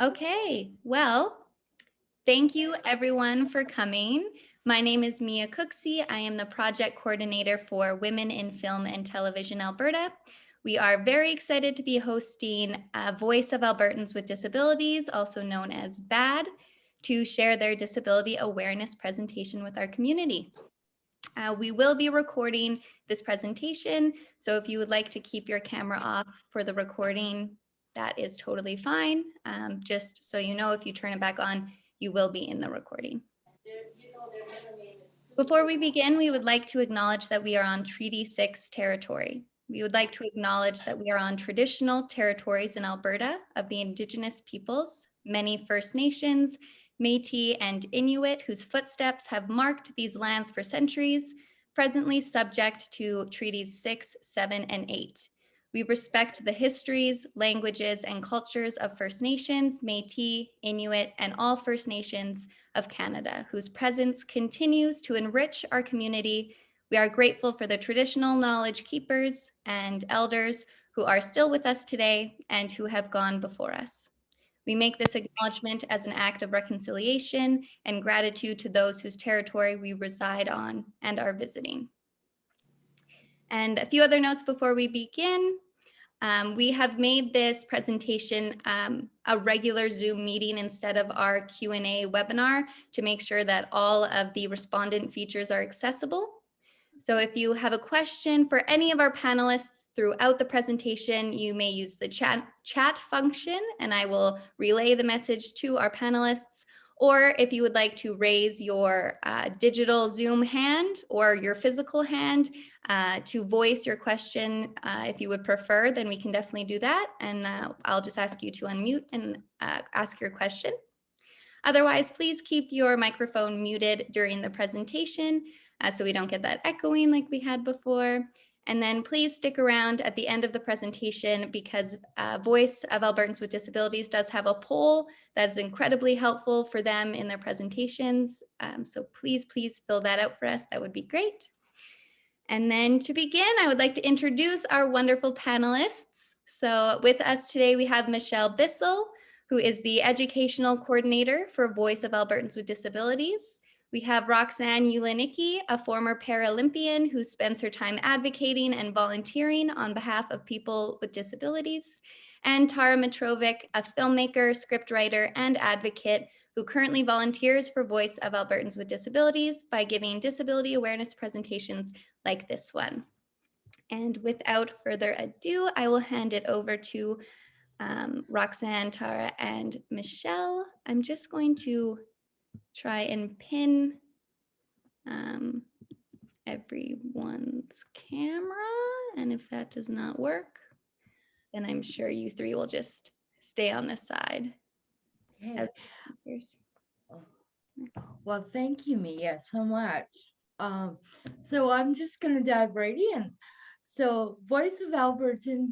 Okay, well, thank you everyone for coming. My name is Mia COOKSEY. I am the project coordinator for Women in Film and Television Alberta. We are very excited to be hosting Voice of Albertans with Disabilities, also known as VAD, to share their disability awareness presentation with our community. We will be recording this presentation, so if you would like to keep your camera off for the recording, that is totally fine. Just so you know, if you turn it back on, you will be in the recording. Before we begin, we would like to acknowledge that we are on Treaty 6 territory. We would like to acknowledge that we are on traditional territories in Alberta of the Indigenous peoples, many First Nations, Métis, and Inuit whose footsteps have marked these lands for centuries, presently subject to Treaties 6, 7, and 8. We respect the histories, languages, and cultures of First Nations, Métis, Inuit, and all First Nations of Canada, whose presence continues to enrich our community. We are grateful for the traditional knowledge keepers and elders who are still with us today and who have gone before us. We make this acknowledgement as an act of reconciliation and gratitude to those whose territory we reside on and are visiting. And a few other notes before we begin. We have made this presentation a regular Zoom meeting instead of our Q&A webinar to make sure that all of the respondent features are accessible. So if you have a question for any of our panelists throughout the presentation, you may use the chat function and I will relay the message to our panelists. Or if you would like to raise your digital Zoom hand or your physical hand to voice your question, if you would prefer, then we can definitely do that. And I'll just ask you to unmute and ask your question. Otherwise, please keep your microphone muted during the presentation so we don't get that echoing like we had before. And then please stick around at the end of the presentation because Voice of Albertans with Disabilities does have a poll that's incredibly helpful for them in their presentations. So please fill that out for us. That would be great. And then to begin, I would like to introduce our wonderful panelists. So with us today, we have Michelle Bissell, who is the Educational Coordinator for Voice of Albertans with Disabilities. We have ROXANNE, a former Paralympian who spends her time advocating and volunteering on behalf of people with disabilities. And Tara MITROVIC, a filmmaker, scriptwriter, and advocate who currently volunteers for Voice of Albertans with Disabilities by giving disability awareness presentations like this one. And without further ado, I will hand it over to ROXANNE, Tara, and Michelle. I'm just going to try and pin everyone's camera. And if that does not work, then I'm sure you three will just stay on the side as the speakers. Well, thank you, Mia, so much. So I'm just going to dive right in. So Voice of Albertans,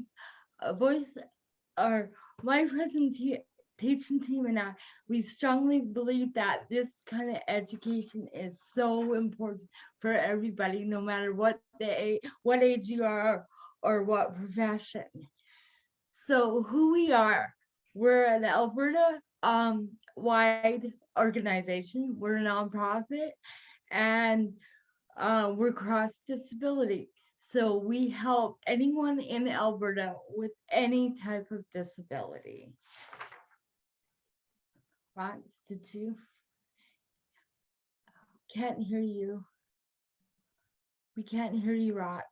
my presentation team and I, we strongly believe that this kind of education is so important for everybody, no matter what age you are or what profession. So who we are, we're an Alberta wide organization. We're a nonprofit, and we're cross disability. So we help anyone in Alberta with any type of disability. Rox, did you? Can't hear you. We can't hear you, Rox.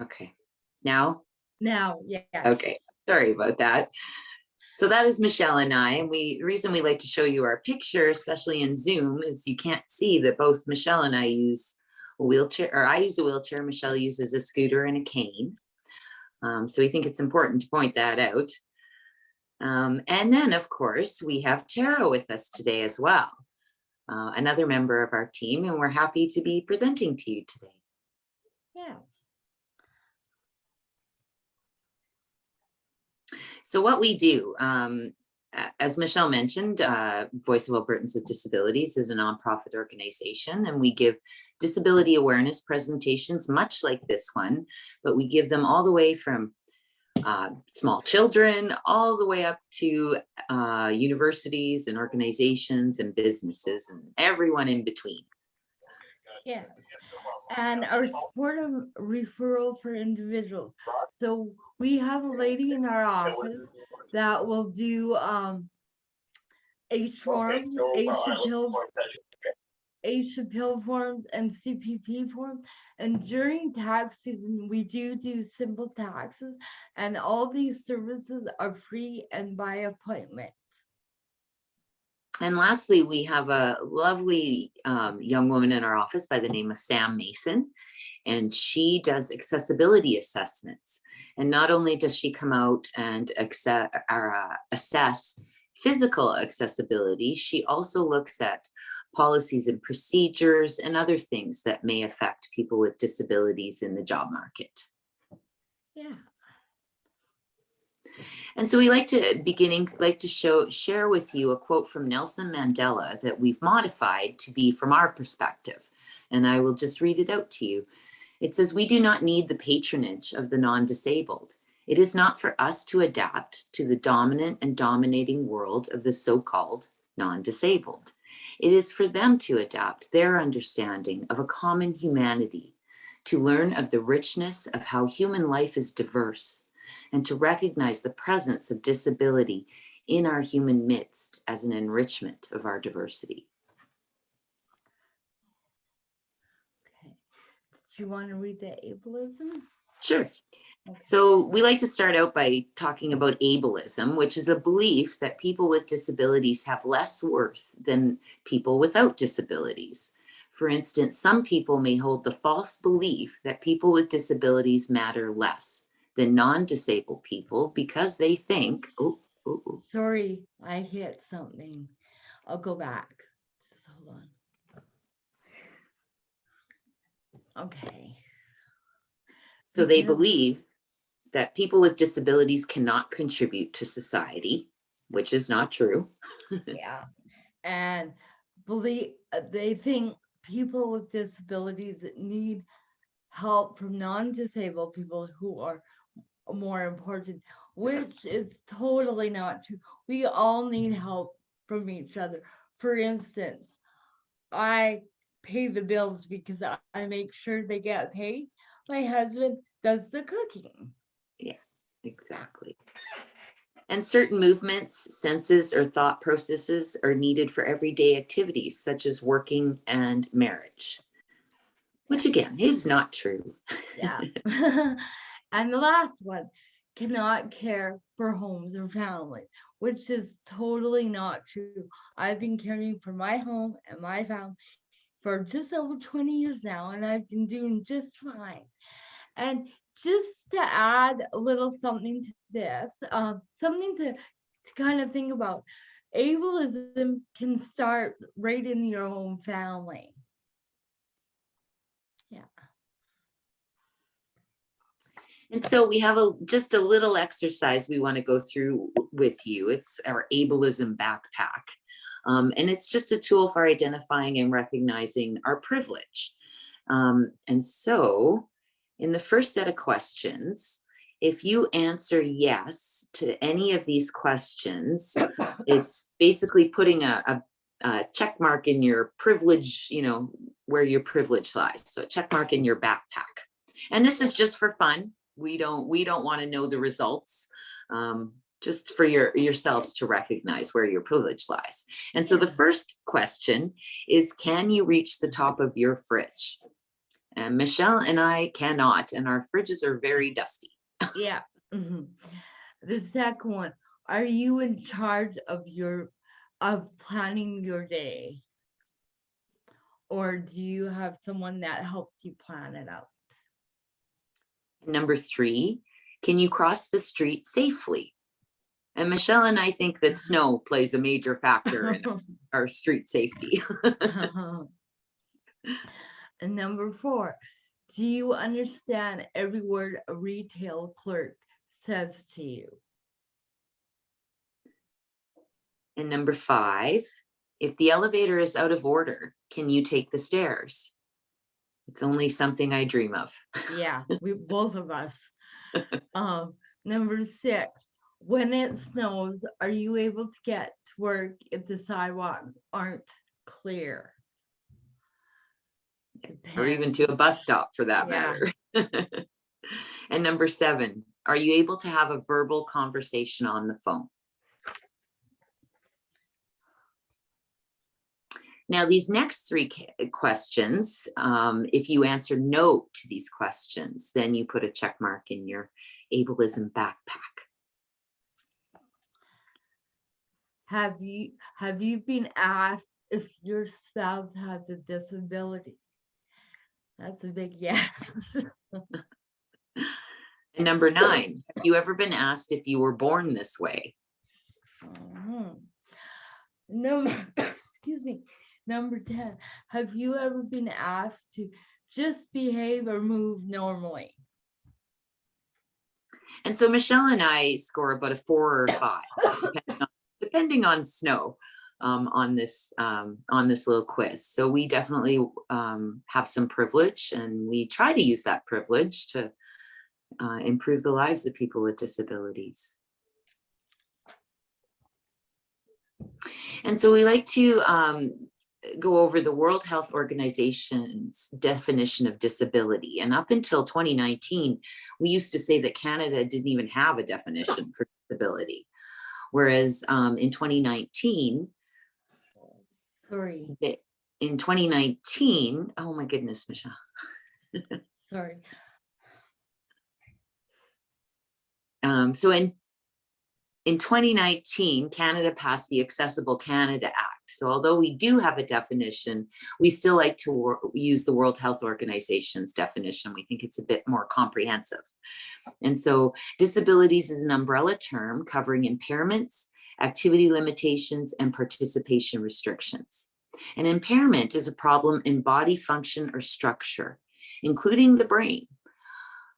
Okay, now? Now, yeah. Okay, sorry about that. So that is Michelle and I, and the reason we like to show you our picture, especially in Zoom, is you can't see that both Michelle and I use a wheelchair, or I use a wheelchair, Michelle uses a scooter and a cane. So we think it's important to point that out. And then, of course, we have Tara with us today as well, another member of our team, and we're happy to be presenting to you today. Yeah. So what we do, as Michelle mentioned, Voice of Albertans with Disabilities is a nonprofit organization, and we give disability awareness presentations much like this one, but we give them all the way from small children all the way up to universities and organizations and businesses and everyone in between. Yes. And our supportive referral for individuals. So we have a lady in our office that will do H forms, H appeal forms, and CPP forms. And during tax season, we do simple taxes, and all these services are free and by appointment. And lastly, we have a lovely young woman in our office by the name of Sam Mason, and she does accessibility assessments. And not only does she come out and assess physical accessibility, she also looks at policies and procedures and other things that may affect people with disabilities in the job market. Yeah. And so we like to share with you a quote from Nelson Mandela that we've modified to be from our perspective. And I will just read it out to you. It says, "We do not need the patronage of the non-disabled. It is not for us to adapt to the dominant and dominating world of the so-called non-disabled. It is for them to adapt their understanding of a common humanity, to learn of the richness of how human life is diverse, and to recognize the presence of disability in our human midst as an enrichment of our diversity." Okay. Do you want to read the ableism? Sure. Okay. So we like to start out by talking about ableism, which is a belief that people with disabilities have less worth than people without disabilities. For instance, some people may hold the false belief that people with disabilities matter less than non-disabled people because they think, Sorry, I hit something. I'll go back. Just hold on. Okay. so they believe that people with disabilities cannot contribute to society, which is not true. Yeah. And they think people with disabilities need help from non-disabled people who are more important, which is totally not true. We all need help from each other. For instance, I pay the bills because I make sure they get paid. My husband does the cooking. Yeah, exactly. And certain movements, senses, or thought processes are needed for everyday activities such as working and marriage, which again is not true. Yeah. And the last one, cannot care for homes or families, which is totally not true. I've been caring for my home and my family for just over 20 years now, and I've been doing just fine. And just to add a little something to this, something to kind of think about, ableism can start right in your own family. Yeah. And so we have just a little exercise we want to go through with you. It's our ableism backpack. And it's just a tool for identifying and recognizing our privilege. And so in the first set of questions, if you answer yes to any of these questions, it's basically putting a check mark in your privilege, where your privilege lies. So a check mark in your backpack. And this is just for fun. We don't want to know the results, just for yourselves to recognize where your privilege lies. And so the first question is, can you reach the top of your fridge? And Michelle and I cannot, and our fridges are very dusty. Yeah. Mm-hmm. The second one, are you in charge of planning your day? Or do you have someone that helps you plan it out? Number 3, can you cross the street safely? And Michelle and I think that snow plays a major factor in our street safety. And number 4, do you understand every word a retail clerk says to you? And number 5, if the elevator is out of order, can you take the stairs? It's only something I dream of. Yeah, we both of us. Number 6, when it snows, are you able to get to work if the sidewalks aren't clear? Or even to a Depends. bus stop for that Yeah. matter. And number 7, are you able to have a verbal conversation on the phone? Now, these next 3 questions, if you answer no to these questions, then you put a check mark in your ableism backpack. Have you been asked if your spouse has a disability? That's a big yes. And number 9, have you ever been asked if you were born this way? Number, excuse me. Number 10, have you ever been asked to just behave or move normally? And so Michelle and I score about a 4 or 5, depending on snow, on this little quiz. So we definitely have some privilege, and we try to use that privilege to improve the lives of people with disabilities. And so we like to go over the World Health Organization's definition of disability. And up until 2019, we used to say that Canada didn't even have a definition for disability. Whereas in 2019, Sorry. in 2019, oh my goodness, Michelle. Sorry. So in 2019, Canada passed the Accessible Canada Act. So although we do have a definition, we still like to use the World Health Organization's definition. We think it's a bit more comprehensive. And so disabilities is an umbrella term covering impairments, activity limitations, and participation restrictions. An impairment is a problem in body function or structure, including the brain.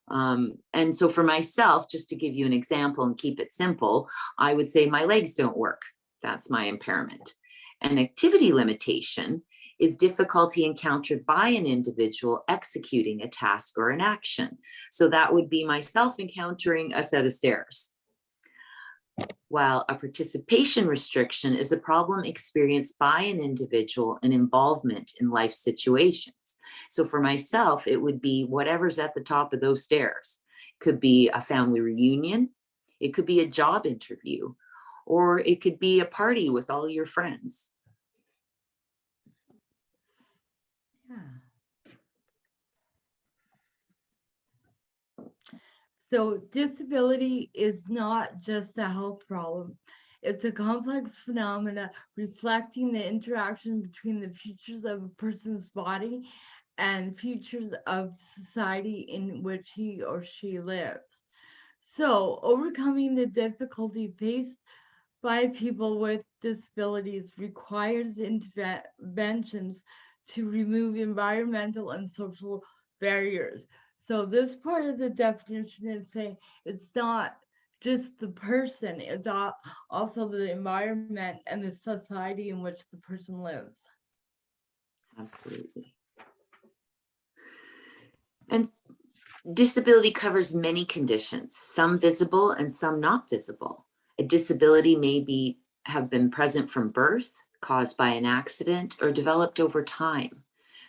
And so for myself, just to give you an example and keep it simple, I would say my legs don't work. That's my impairment. An activity limitation is difficulty encountered by an individual executing a task or an action. So that would be myself encountering a set of stairs. While a participation restriction is a problem experienced by an individual in involvement in life situations. So for myself, it would be whatever's at the top of those stairs. It could be a family reunion, it could be a job interview, or it could be a party with all your friends. Yeah. So disability is not just a health problem. It's a complex phenomena reflecting the interaction between the features of a person's body and features of society in which he or she lives. So overcoming the difficulty faced by people with disabilities requires interventions to remove environmental and social barriers. So this part of the definition is saying it's not just the person, it's also the environment and the society in which the person lives. Absolutely. And disability covers many conditions, some visible and some not visible. A disability may have been present from birth, caused by an accident, or developed over time.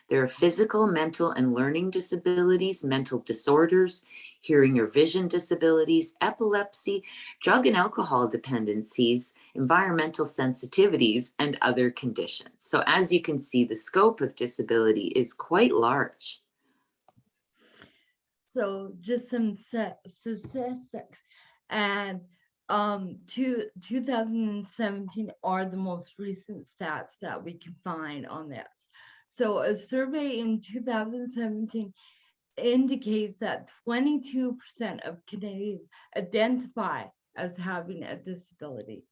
There are physical, mental, and learning disabilities, mental disorders, hearing or vision disabilities, epilepsy, drug and alcohol dependencies, environmental sensitivities, and other conditions. So as you can see, the scope of disability is quite large. So just some statistics, and 2017 are the most recent stats that we can find on this. So a survey in 2017 indicates that 22% of Canadians identify as having a disability.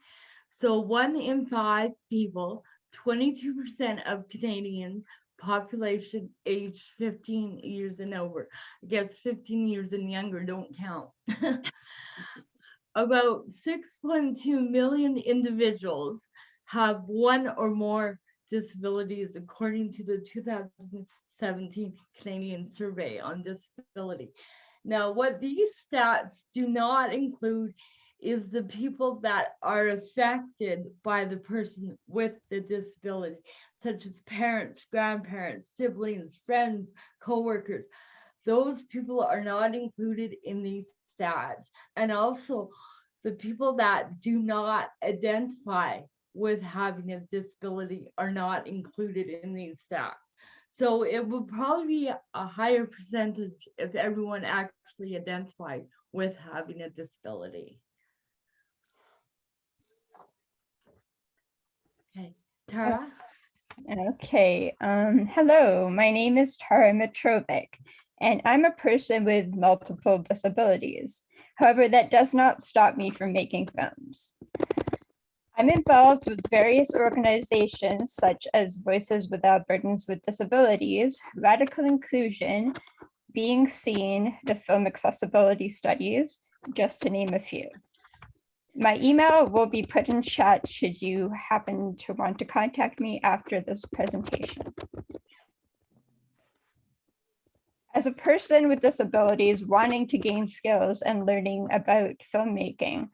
So 1 in 5 people, 22% of Canadians population aged 15 years and over. I guess 15 years and younger don't count. About 6.2 million individuals have one or more disabilities, according to the 2017 Canadian Survey on Disability. Now, what these stats do not include is the people that are affected by the person with the disability, such as parents, grandparents, siblings, friends, coworkers. Those people are not included in these stats. And also the people that do not identify with having a disability are not included in these stats. So it would probably be a higher percentage if everyone actually identified with having a disability. Okay, Tara? Okay, hello, my name is Tara MITROVIC, and I'm a person with multiple disabilities. However, that does not stop me from making films. I'm involved with various organizations such as Voices of Albertans with Disabilities, Radical Inclusion, Being Seen, the Film Accessibility Studies, just to name a few. My email will be put in chat should you happen to want to contact me after this presentation. As a person with disabilities wanting to gain skills and learning about filmmaking,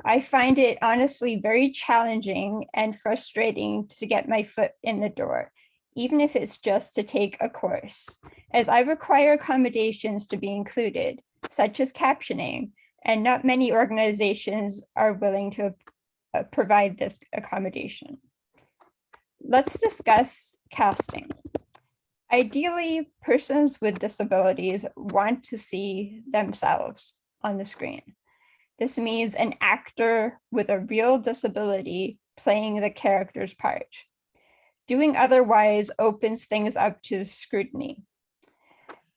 I find it honestly very challenging and frustrating to get my foot in the door, even if it's just to take a course, as I require accommodations to be included, such as captioning, and not many organizations are willing to provide this accommodation. Let's discuss casting. Ideally, persons with disabilities want to see themselves on the screen. This means an actor with a real disability playing the character's part. Doing otherwise opens things up to scrutiny.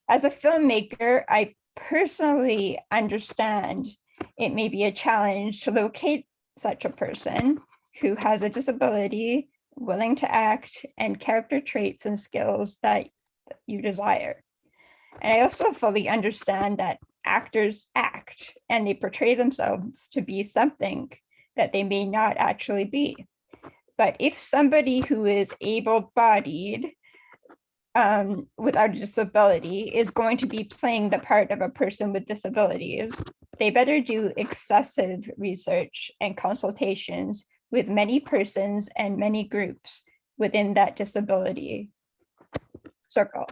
As a filmmaker, I personally understand it may be a challenge to locate such a person who has a disability, willing to act, and character traits and skills that you desire. And I also fully understand that actors act and they portray themselves to be something that they may not actually be. But if somebody who is able-bodied without a disability is going to be playing the part of a person with disabilities, they better do excessive research and consultations with many persons and many groups within that disability circle.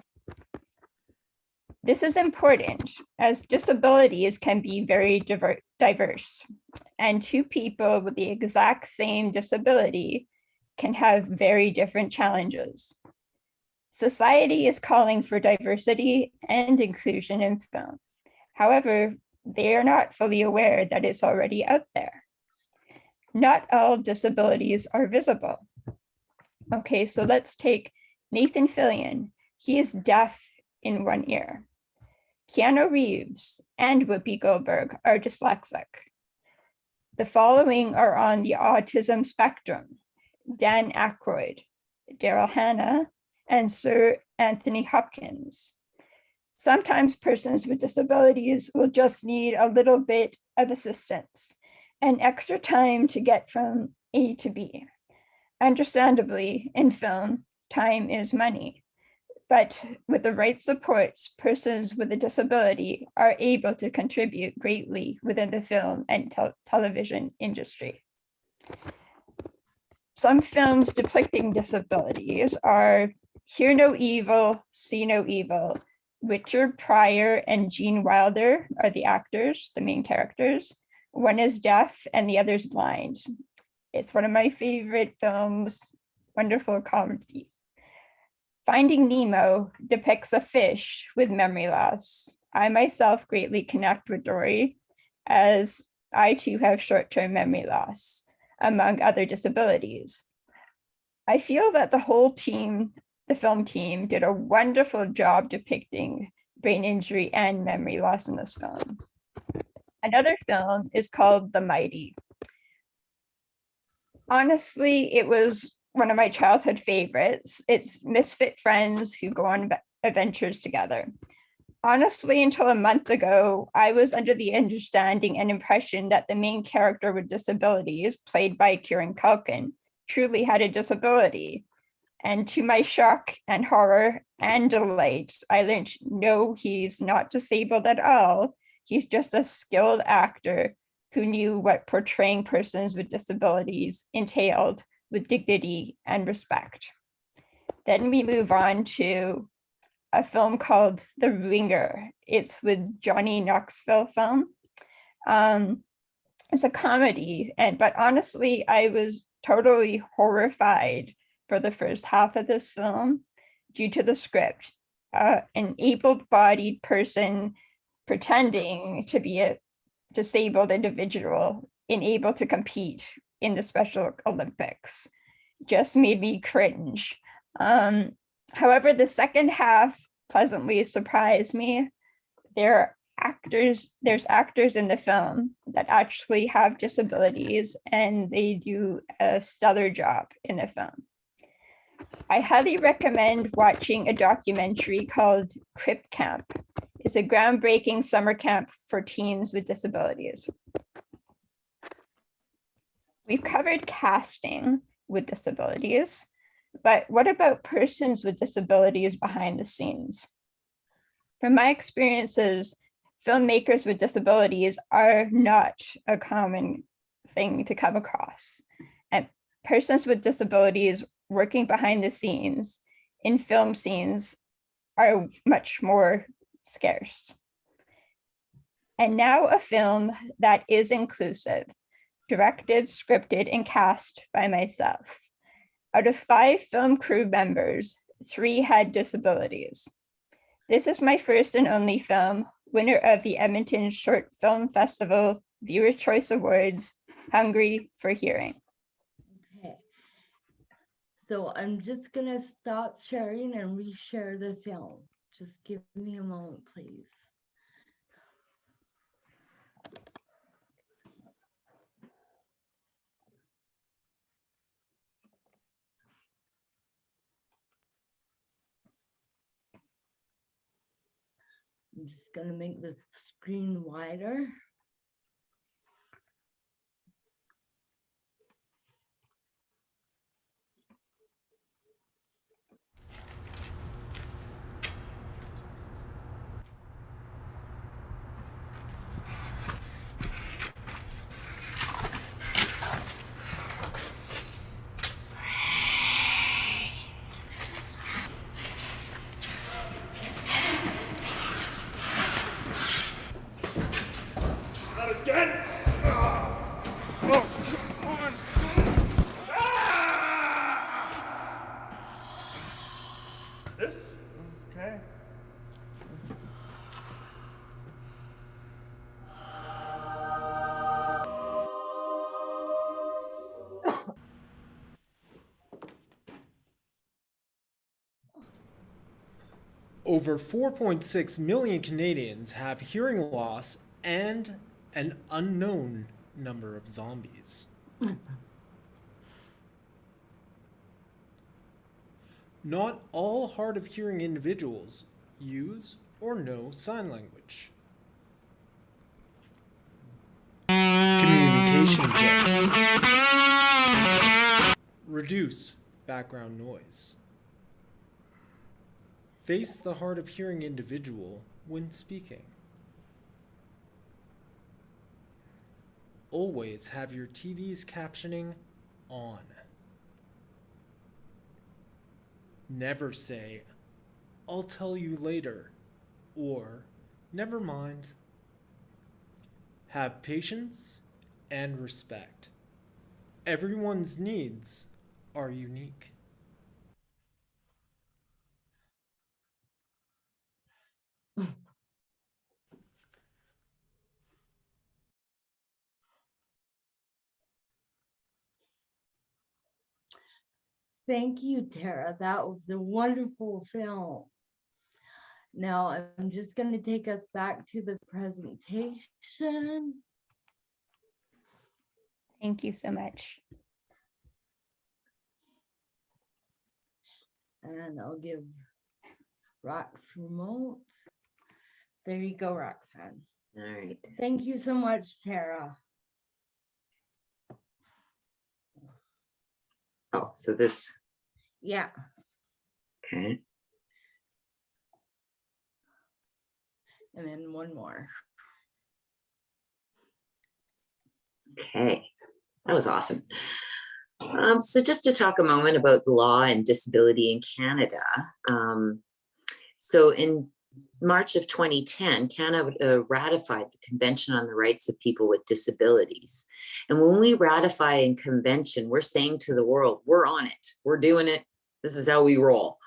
This is important as disabilities can be very diverse, and two people with the exact same disability can have very different challenges. Society is calling for diversity and inclusion in film. However, they are not fully aware that it's already out there. Not all disabilities are visible. Okay, so let's take Nathan Fillion. He is deaf in one ear. Keanu Reeves and Whoopi Goldberg are dyslexic. The following are on the autism spectrum: Dan Aykroyd, Daryl Hannah, and Sir Anthony Hopkins. Sometimes persons with disabilities will just need a little bit of assistance and extra time to get from A to B. Understandably, in film, time is money. But with the right supports, persons with a disability are able to contribute greatly within the film and television industry. Some films depicting disabilities are Hear No Evil, See No Evil. Richard Pryor and Gene Wilder are the actors, the main characters. One is deaf and the other's blind. It's one of my favorite films, wonderful comedy. Finding Nemo depicts a fish with memory loss. I myself greatly connect with Dory, as I too have short-term memory loss, among other disabilities. I feel that the whole team, the film team, did a wonderful job depicting brain injury and memory loss in this film. Another film is called The Mighty. Honestly, it was one of my childhood favorites. It's misfit friends who go on adventures together. Honestly, until a month ago, I was under the understanding and impression that the main character with disabilities, played by Kieran Culkin, truly had a disability. And to my shock and horror and delight, I learned, no, he's not disabled at all. He's just a skilled actor who knew what portraying persons with disabilities entailed with dignity and respect. Then we move on to a film called The Ringer. It's with Johnny Knoxville film. It's a comedy, but honestly, I was totally horrified for the first half of this film due to the script. An able-bodied person pretending to be a disabled individual unable to compete in the Special Olympics just made me cringe. However, the second half pleasantly surprised me. There's actors in the film that actually have disabilities, and they do a stellar job in the film. I highly recommend watching a documentary called Crip Camp. It's a groundbreaking summer camp for teens with disabilities. We've covered casting with disabilities, but what about persons with disabilities behind the scenes? From my experiences, filmmakers with disabilities are not a common thing to come across. And persons with disabilities working behind the scenes in film scenes are much more scarce. And now a film that is inclusive, directed, scripted, and cast by myself. Out of 5 film crew members, 3 had disabilities. This is my first and only film, winner of the Edmonton Short Film Festival Viewer Choice Awards, Hungry for Hearing. Okay. So I'm just gonna stop sharing and reshare the film. Just give me a moment, please. I'm just gonna make the screen wider. Over 4.6 million Canadians have hearing loss and an unknown number of zombies. Not all hard of hearing individuals use or know sign language. Communication tips. Reduce background noise. Face the hard of hearing individual when speaking. Always have your TV's captioning on. Never say, "I'll tell you later," or "Never mind." Have patience and respect. Everyone's needs are unique. Thank you, Tara. That was a wonderful film. Now I'm just going to take us back to the presentation. Thank you so much. And I'll give Rox remote. There you go, Roxanne. All right. Thank you so much, Tara. Oh, so this, Yeah. okay. And then one more. Okay, that was awesome. So just to talk a moment about the law and disability in Canada. So in March of 2010, Canada ratified the Convention on the Rights of People with Disabilities. And when we ratify a convention, we're saying to the world, we're on it, we're doing it, this is how we roll.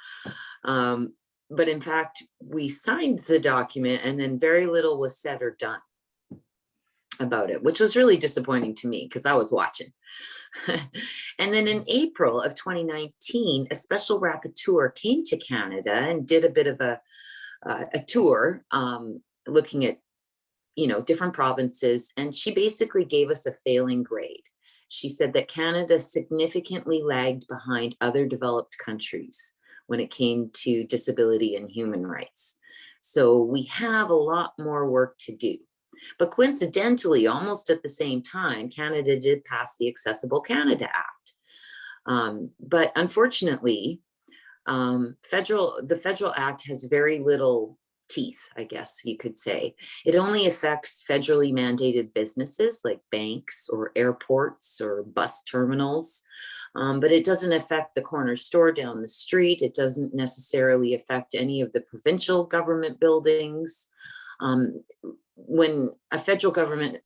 But in fact, we signed the document and then very little was said or done about it, which was really disappointing to me because I was watching. And then in April of 2019, a special rapporteur came to Canada and did a bit of a tour looking at, different provinces. And she basically gave us a failing grade. She said that Canada significantly lagged behind other developed countries when it came to disability and human rights. So we have a lot more work to do. But coincidentally, almost at the same time, Canada did pass the Accessible Canada Act. But unfortunately, the federal act has very little teeth, I guess you could say. It only affects federally mandated businesses like banks or airports or bus terminals. But it doesn't affect the corner store down the street. It doesn't necessarily affect any of the provincial government buildings. When a federal government,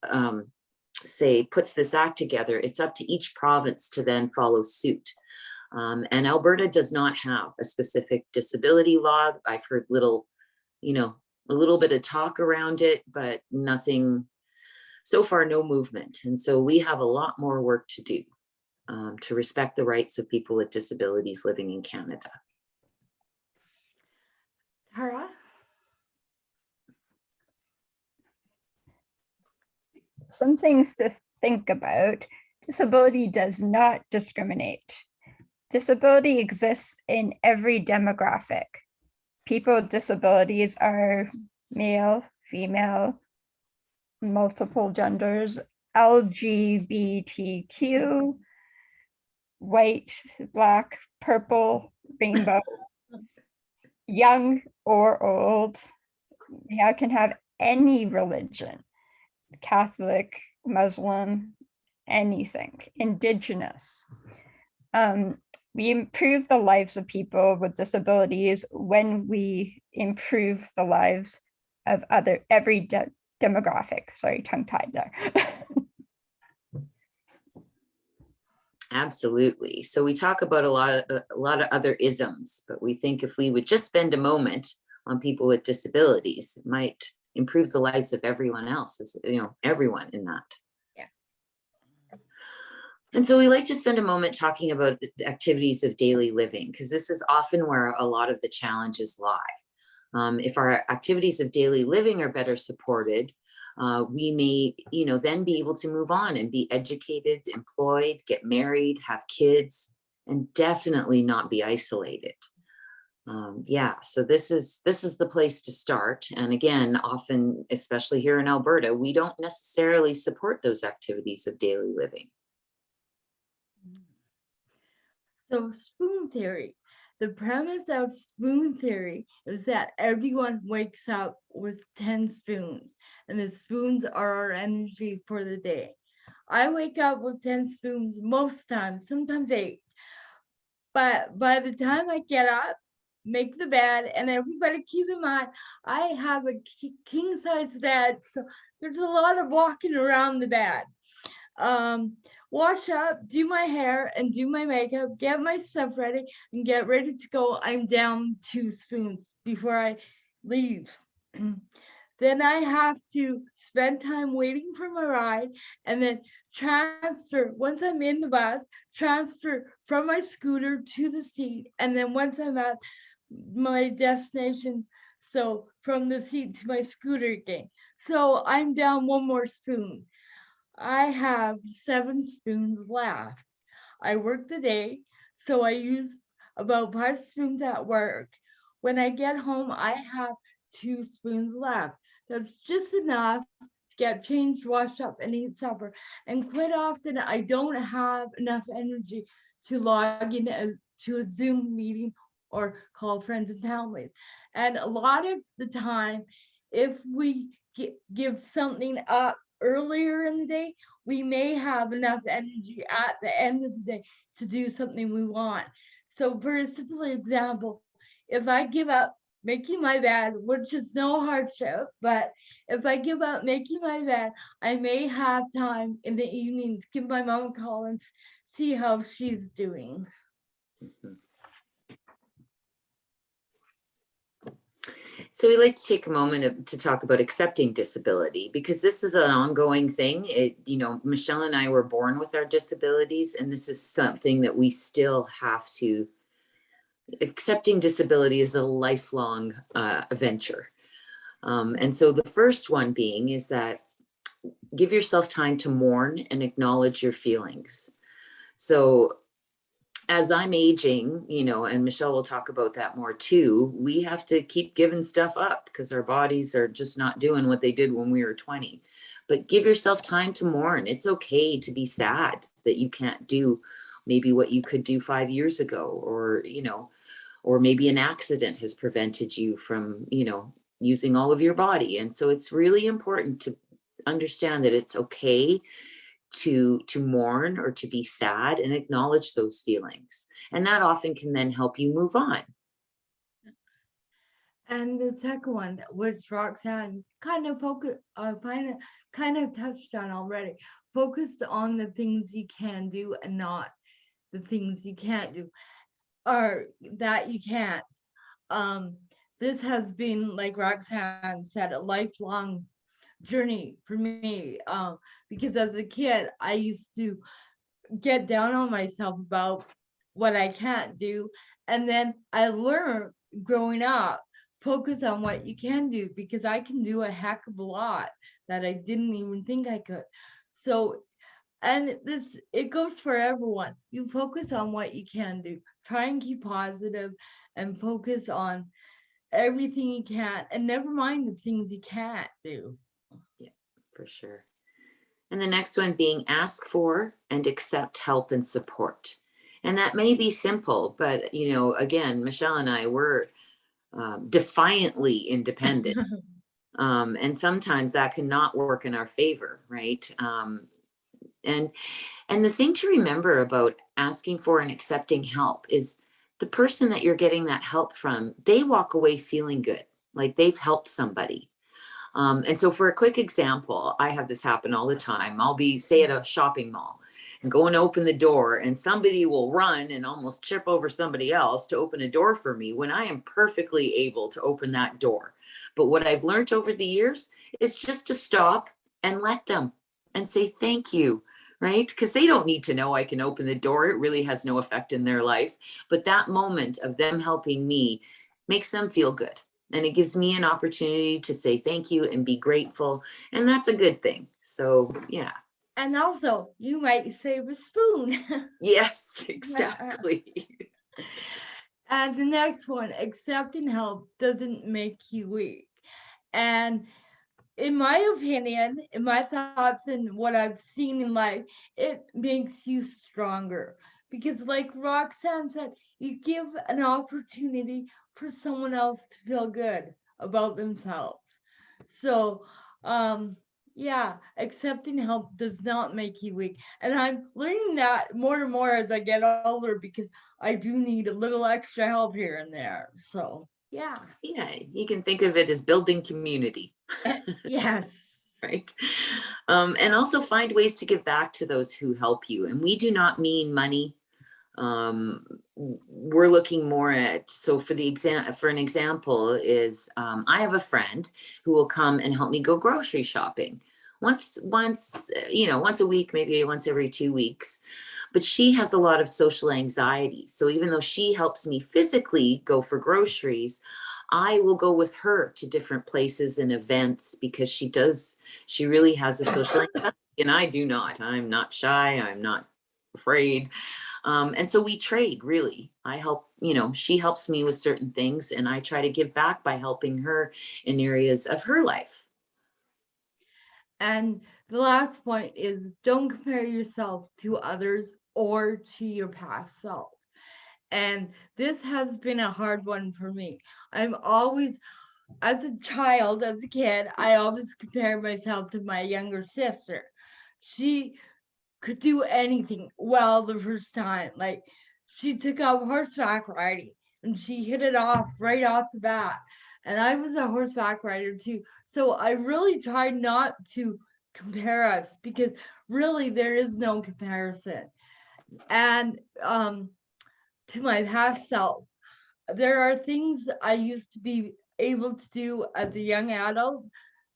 say, puts this act together, it's up to each province to then follow suit. And Alberta does not have a specific disability law. I've heard a little bit of talk around it, but nothing, so far, no movement. And so we have a lot more work to do to respect the rights of people with disabilities living in Canada. Tara? Some things to think about. Disability does not discriminate. Disability exists in every demographic. People with disabilities are male, female, multiple genders, LGBTQ, white, black, purple, rainbow, young or old. I can have any religion, Catholic, Muslim, anything, Indigenous. We improve the lives of people with disabilities when we improve the lives of every demographic. Sorry, tongue-tied there. Absolutely. So we talk about a lot of other isms, but we think if we would just spend a moment on people with disabilities, it might improve the lives of everyone else, everyone in that. And so we like to spend a moment talking about activities of daily living, because this is often where a lot of the challenges lie. If our activities of daily living are better supported, we may, then be able to move on and be educated, employed, get married, have kids, and definitely not be isolated. So this is the place to start. And again, often, especially here in Alberta, we don't necessarily support those activities of daily living. So spoon theory. The premise of spoon theory is that everyone wakes up with 10 spoons, and the spoons are our energy for the day. I wake up with 10 spoons most times, sometimes 8. But by the time I get up, make the bed, and everybody keep in mind, I have a king size bed, so there's a lot of walking around the bed. Wash up, do my hair and do my makeup, get my stuff ready and get ready to go. I'm down 2 spoons before I leave. Then I have to spend time waiting for my ride and then transfer, once I'm in the bus, transfer from my scooter to the seat. And then once I'm at my destination, so from the seat to my scooter again. So I'm down 1 more spoon. I have 7 spoons left. I work the day, so I use about 5 spoons at work. When I get home, I have 2 spoons left. That's just enough to get changed, washed up, and eat supper. And quite often I don't have enough energy to log in to a Zoom meeting or call friends and families. And a lot of the time, if we give something up earlier in the day, we may have enough energy at the end of the day to do something we want. So for a simple example, if I give up making my bed, which is no hardship, but if I give up making my bed, I may have time in the evening to give my mom a call and see how she's doing. So we like to take a moment to talk about accepting disability, because this is an ongoing thing. Michelle and I were born with our disabilities, and this is something that we still have to. Accepting disability is a lifelong venture. And so the first one being is that give yourself time to mourn and acknowledge your feelings. So as I'm aging, and Michelle will talk about that more too, we have to keep giving stuff up because our bodies are just not doing what they did when we were 20. But give yourself time to mourn. It's okay to be sad that you can't do maybe what you could do 5 years ago, or maybe an accident has prevented you from, using all of your body. And so it's really important to understand that it's okay to mourn or to be sad and acknowledge those feelings. And that often can then help you move on. And the second one, which Roxanne kind of touched on already, focused on the things you can do and not the things you can't do, or that you can't. This has been, like Roxanne said, a lifelong journey for me, because as a kid, I used to get down on myself about what I can't do. And then I learned growing up, focus on what you can do, because I can do a heck of a lot that I didn't even think I could. So, and it goes for everyone. You focus on what you can do. Try and keep positive and focus on everything you can, and never mind the things you can't do. Yeah, for sure. And the next one being ask for and accept help and support. And that may be simple, but again, Michelle and I were defiantly independent. And sometimes that cannot work in our favor, right? And the thing to remember about asking for and accepting help is the person that you're getting that help from, they walk away feeling good, like they've helped somebody. And so for a quick example, I have this happen all the time. I'll be, say, at a shopping mall and go and open the door, and somebody will run and almost trip over somebody else to open a door for me when I am perfectly able to open that door. But what I've learned over the years is just to stop and let them and say thank you, right? Because they don't need to know I can open the door. It really has no effect in their life. But that moment of them helping me makes them feel good. And it gives me an opportunity to say thank you and be grateful. And that's a good thing. So, yeah. And also, you might save a spoon. Yes, exactly. And the next one, accepting help doesn't make you weak. And in my opinion, in my thoughts and what I've seen in life, it makes you stronger. Because like Roxanne said, you give an opportunity for someone else to feel good about themselves. So, yeah, accepting help does not make you weak. And I'm learning that more and more as I get older, because I do need a little extra help here and there. So, yeah. Yeah, you can think of it as building community. Yes. Right. And also find ways to give back to those who help you. And we do not mean money. We're looking more at, so for an example is, I have a friend who will come and help me go grocery shopping once a week, maybe once every 2 weeks. But she has a lot of social anxiety. So even though she helps me physically go for groceries, I will go with her to different places and events because she really has a social anxiety, and I do not. I'm not shy. I'm not afraid. And so we trade, really. I help, she helps me with certain things, and I try to give back by helping her in areas of her life. And the last point is don't compare yourself to others or to your past self. And this has been a hard one for me. I'm always, as a child, as a kid, I always compared myself to my younger sister. She could do anything well the first time. Like she took up horseback riding and she hit it off right off the bat. And I was a horseback rider too. So I really tried not to compare us because really there is no comparison. And to my past self, there are things I used to be able to do as a young adult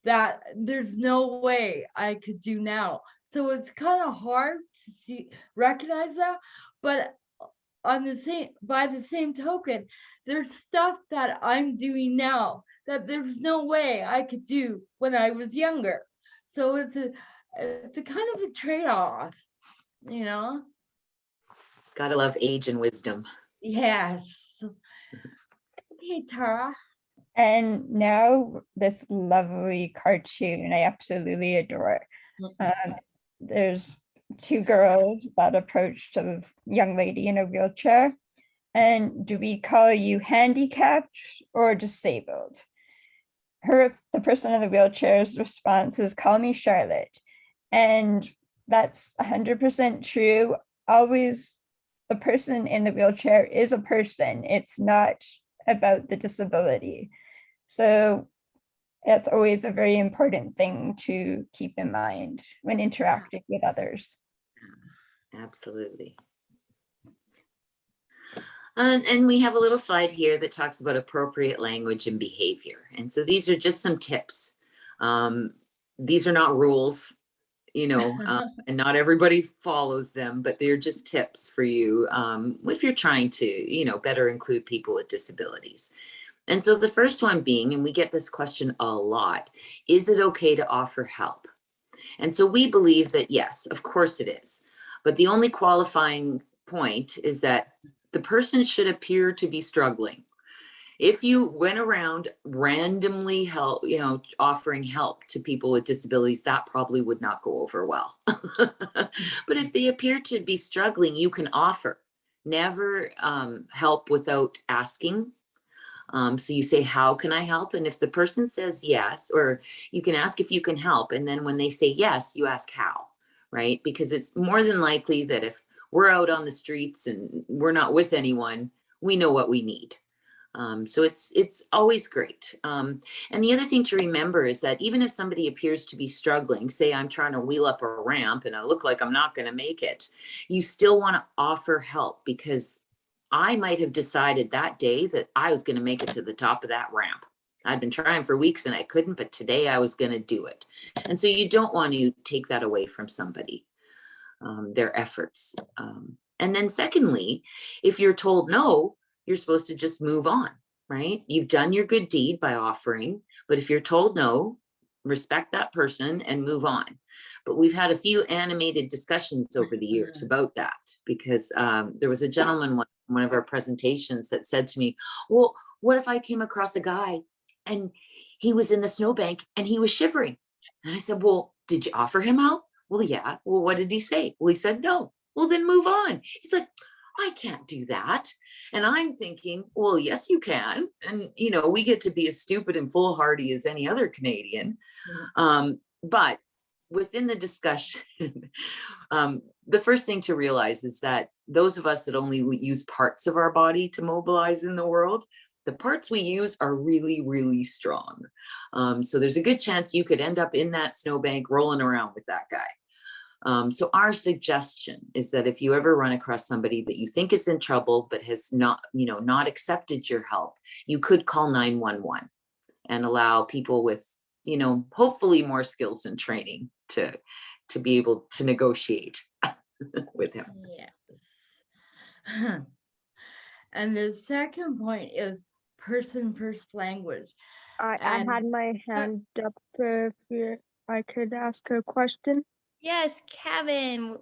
that there's no way I could do now. So it's kind of hard to recognize that, but by the same token, there's stuff that I'm doing now that there's no way I could do when I was younger. So it's a kind of a trade-off, you know? Gotta love age and wisdom. Yes. Okay, Tara. And now this lovely cartoon I absolutely adore. There's two girls that approached a young lady in a wheelchair. And do we call you handicapped or disabled? The person in the wheelchair's response is, call me Charlotte. And that's 100% true. Always, the person in the wheelchair is a person. It's not about the disability. So that's always a very important thing to keep in mind when interacting with others. Absolutely. And we have a little slide here that talks about appropriate language and behavior. And so these are just some tips. These are not rules, you know, and not everybody follows them, but they're just tips for you if you're trying to, you know, better include people with disabilities. And so the first one being, and we get this question a lot, is it okay to offer help? And so we believe that yes, of course it is. But the only qualifying point is that the person should appear to be struggling. If you went around randomly offering help to people with disabilities, that probably would not go over well. But if they appear to be struggling, you can offer. Never help without asking. So you say, how can I help? And if the person says yes, or you can ask if you can help. And then when they say yes, you ask how, right? Because it's more than likely that if we're out on the streets and we're not with anyone, we know what we need. So it's always great. And the other thing to remember is that even if somebody appears to be struggling, say I'm trying to wheel up a ramp and I look like I'm not going to make it, you still want to offer help, because I might have decided that day that I was going to make it to the top of that ramp. I'd been trying for weeks and I couldn't, but today I was going to do it. And so you don't want to take that away from somebody, their efforts. And then secondly, if you're told no, you're supposed to just move on, right? You've done your good deed by offering, but if you're told no, respect that person and move on. But we've had a few animated discussions over the years about that, because there was a gentleman in one of our presentations that said to me, well, what if I came across a guy and he was in the snowbank and he was shivering? And I said, well, did you offer him help? Well, yeah. Well, what did he say? Well, he said no. Well, then move on. He's like, I can't do that. And I'm thinking, well, yes, you can. And, you know, we get to be as stupid and foolhardy as any other Canadian. But within the discussion, the first thing to realize is that those of us that only use parts of our body to mobilize in the world, the parts we use are really, really strong. So there's a good chance you could end up in that snowbank rolling around with that guy. So our suggestion is that if you ever run across somebody that you think is in trouble but has not accepted your help, you could call 911 and allow people with, hopefully more skills and training to be able to negotiate with him. Yes. And the second point is person first language. I had my hand up if I could ask a question. Yes, Kevin,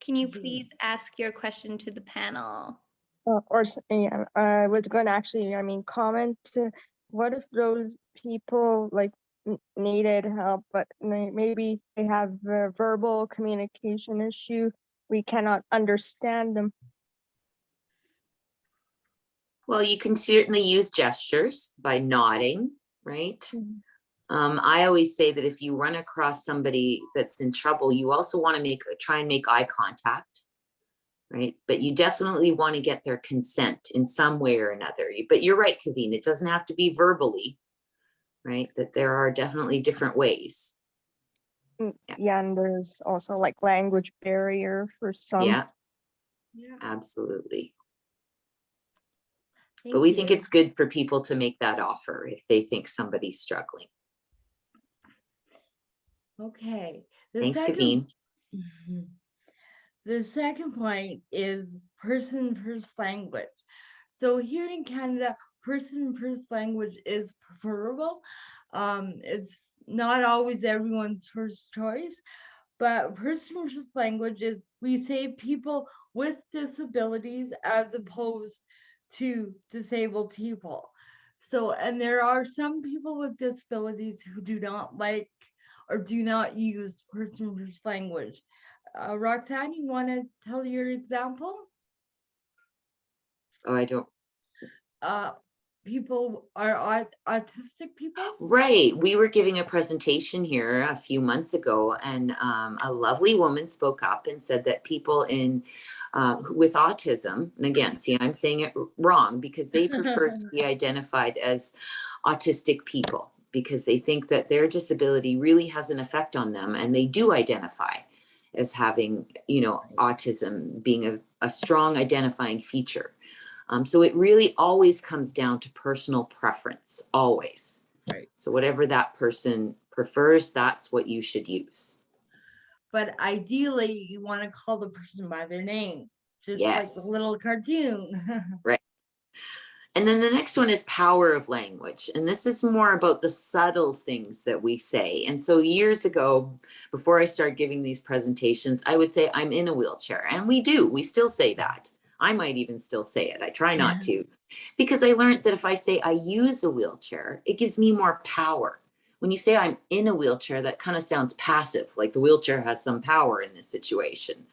can you please ask your question to the panel? I was going to actually, comment, what if those people, like needed help, but maybe they have a verbal communication issue. We cannot understand them. Well, you can certainly use gestures by nodding, right? Mhm. I always say that if you run across somebody that's in trouble, you also want to try and make eye contact, right? But you definitely want to get their consent in some way or another. But you're right, Kaveen, it doesn't have to be verbally, right? That there are definitely different ways. Yeah, and there's also like language barrier for some. Yeah, Yeah, absolutely. But thank we think you. it's good for people to make that offer if they think somebody's struggling. Okay. Thanks, Kaveen. Mhm. The second point is person first language. So here in Canada, person first language is preferable. It's not always everyone's first choice, but person first language is, we say people with disabilities as opposed to disabled people. So, and there are some people with disabilities who do not like or do not use person first language. Roxanne, you want to tell your example? Oh, I don't. People are autistic people. Right. We were giving a presentation here a few months ago, and a lovely woman spoke up and said that people with autism, and again, see, I'm saying it wrong because they prefer to be identified as autistic people because they think that their disability really has an effect on them, and they do identify as having, autism being a strong identifying feature. So it really always comes down to personal preference, always. Right. So whatever that person prefers, that's what you should use. But ideally, you want to call the person by their name, just like Yes. the little cartoon. Right. And then the next one is power of language. And this is more about the subtle things that we say. And so years ago, before I started giving these presentations, I would say, I'm in a wheelchair. And we still say that. I might even still say it. I try not to, because I learned that if I say I use a wheelchair, it gives me more power. When you say I'm in a wheelchair, that kind of sounds passive, like the wheelchair has some power in this situation.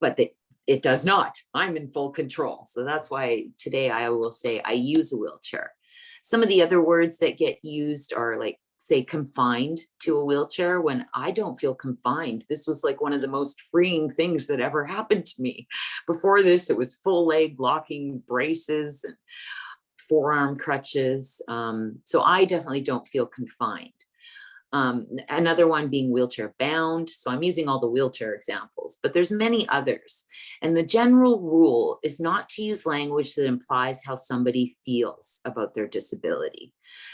But it does not. I'm in full control. So that's why today I will say I use a wheelchair. Some of the other words that get used are like, say, confined to a wheelchair, when I don't feel confined. This was like one of the most freeing things that ever happened to me. Before this, it was full leg blocking braces and forearm crutches. So I definitely don't feel confined. Another one being wheelchair bound. So I'm using all the wheelchair examples, but there's many others. And the general rule is not to use language that implies how somebody feels about their disability.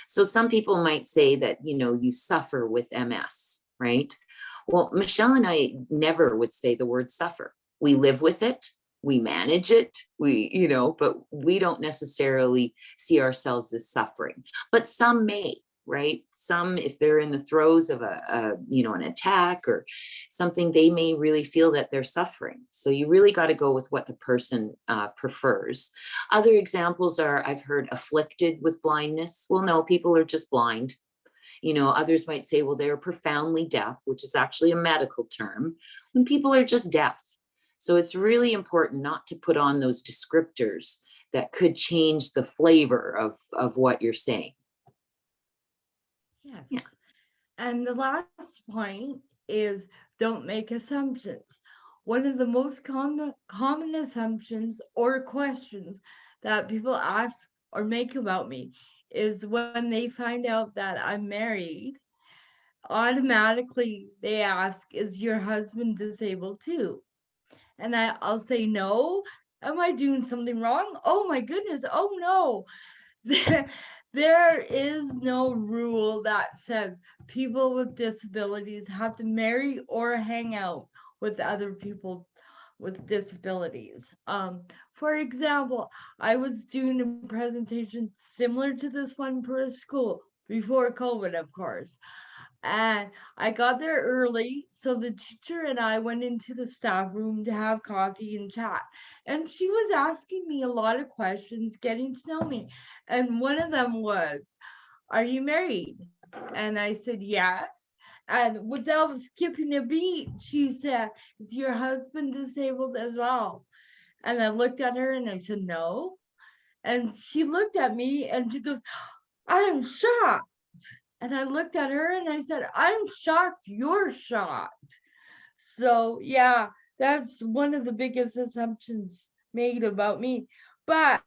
So some people might say that, you suffer with MS, right? Well, Michelle and I never would say the word suffer. We live with it. We manage it, but we don't necessarily see ourselves as suffering, but some may. Right? Some, if they're in the throes of an attack or something, they may really feel that they're suffering. So you really got to go with what the person prefers. Other examples are, I've heard afflicted with blindness. Well, no, people are just blind. Others might say, well, they're profoundly deaf, which is actually a medical term, when people are just deaf. So it's really important not to put on those descriptors that could change the flavor of what you're saying. Yes. Yeah. And the last point is, don't make assumptions. One of the most common assumptions or questions that people ask or make about me is when they find out that I'm married, automatically they ask, is your husband disabled too? And I'll say, no. Am I doing something wrong? Oh my goodness. Oh no. There is no rule that says people with disabilities have to marry or hang out with other people with disabilities. For example, I was doing a presentation similar to this one for a school before COVID, of course. And I got there early, so the teacher and I went into the staff room to have coffee and chat. And she was asking me a lot of questions, getting to know me. And one of them was, are you married? And I said, yes. And without skipping a beat, she said, is your husband disabled as well? And I looked at her and I said, no. And she looked at me and she goes, I'm shocked. And I looked at her and I said, I'm shocked you're shocked. So yeah, that's one of the biggest assumptions made about me. But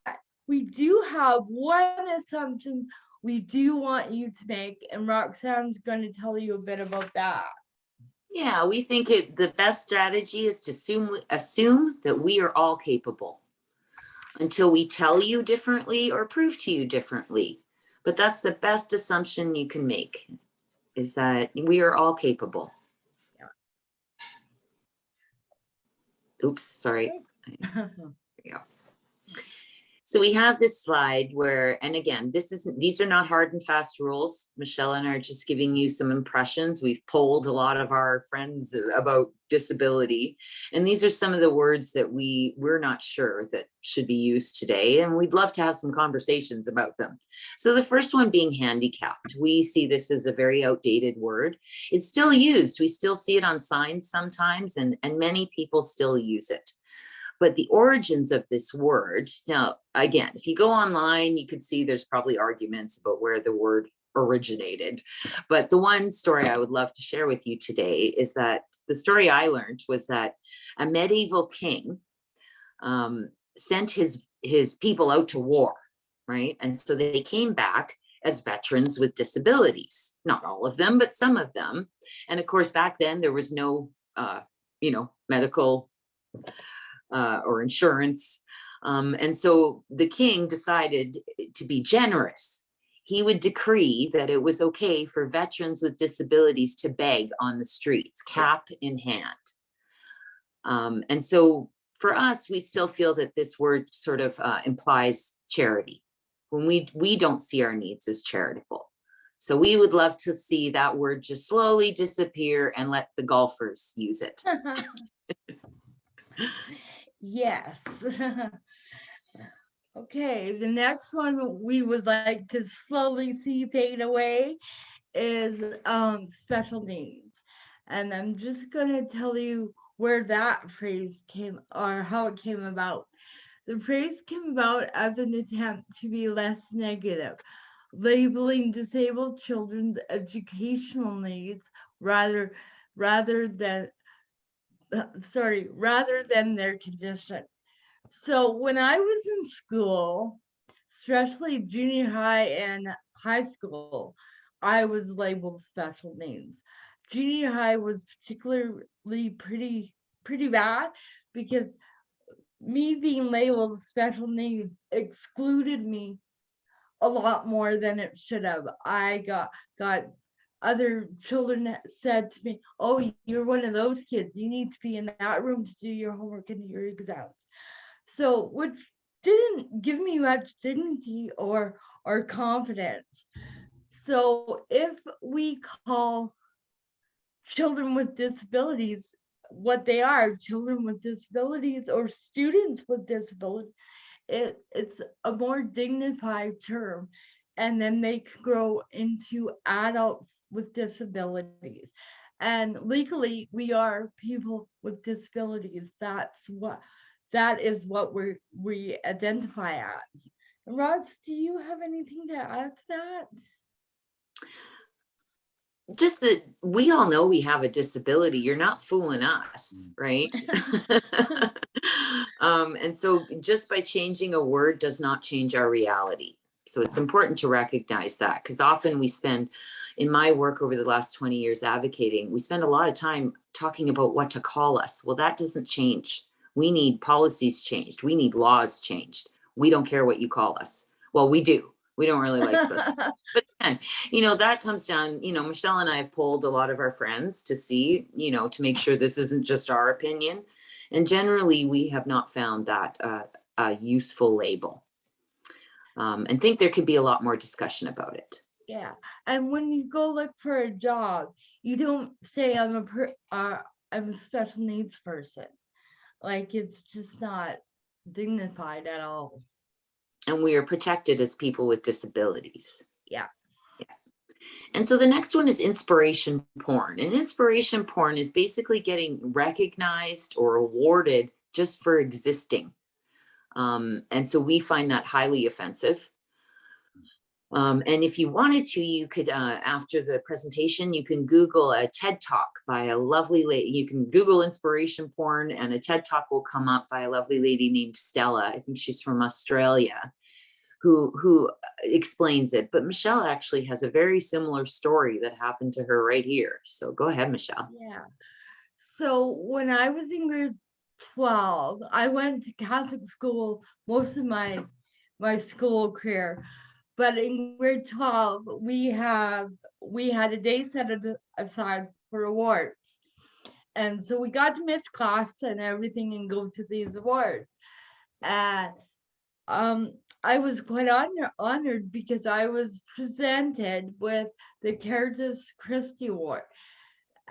we do have one assumption we do want you to make, and Roxanne's going to tell you a bit about that. Yeah, we think the best strategy is to assume that we are all capable until we tell you differently or prove to you differently. But that's the best assumption you can make, is that we are all capable. Oops, sorry. There we go. So we have this slide where, and again, these are not hard and fast rules. Michelle and I are just giving you some impressions. We've polled a lot of our friends about disability, and these are some of the words that we're not sure that should be used today, and we'd love to have some conversations about them. So the first one being handicapped. We see this as a very outdated word. It's still used. We still see it on signs sometimes, and many people still use it. But the origins of this word, now, again, if you go online, you could see there's probably arguments about where the word originated. But the one story I would love to share with you today is that the story I learned was that a medieval king sent his people out to war, right? And so they came back as veterans with disabilities. Not all of them, but some of them. And of course, back then there was no, medical or insurance. And so the king decided to be generous. He would decree that it was okay for veterans with disabilities to beg on the streets, cap in hand. And so for us, we still feel that this word sort of implies charity, when we don't see our needs as charitable. So we would love to see that word just slowly disappear and let the golfers use it. Yes. Okay, the next one we would like to slowly see fade away is special needs. And I'm just going to tell you where that phrase came, or how it came about. The phrase came about as an attempt to be less negative, labeling disabled children's educational needs rather than their condition. So when I was in school, especially junior high and high school, I was labeled special needs. Junior high was particularly pretty bad because me being labeled special needs excluded me a lot more than it should have. I got other children that said to me, oh, you're one of those kids. You need to be in that room to do your homework and your exams. So, which didn't give me much dignity or confidence. So if we call children with disabilities what they are, children with disabilities or students with disabilities, it's a more dignified term, and then they can grow into adults with disabilities. And legally, we are people with disabilities. That is what we identify as. And Rods, do you have anything to add to that? Just that we all know we have a disability. You're not fooling us, right? And so just by changing a word does not change our reality. So it's important to recognize that, because often we spend, in my work over the last 20 years advocating, we spend a lot of time talking about what to call us. Well, that doesn't change. We need policies changed. We need laws changed. We don't care what you call us. Well, we do. We don't really like special. But again, that comes down, Michelle and I have polled a lot of our friends to see, to make sure this isn't just our opinion. And generally, we have not found that a useful label. And think there could be a lot more discussion about it. Yeah. And when you go look for a job, you don't say I'm a special needs person. Like, it's just not dignified at all. And we are protected as people with disabilities. Yeah. And so the next one is inspiration porn. And inspiration porn is basically getting recognized or awarded just for existing. And so we find that highly offensive. And if you wanted to, you could, after the presentation, you can Google a TED Talk by a lovely lady. You can Google inspiration porn and a TED Talk will come up by a lovely lady named Stella. I think she's from Australia, who explains it. But Michelle actually has a very similar story that happened to her right here. So go ahead, Michelle. Yeah. So when I was in grade 12, I went to Catholic school most of my school career. But in grade 12, we had a day set aside for awards. And so we got to miss class and everything and go to these awards. And I was quite honored because I was presented with the Caritas Christi Award.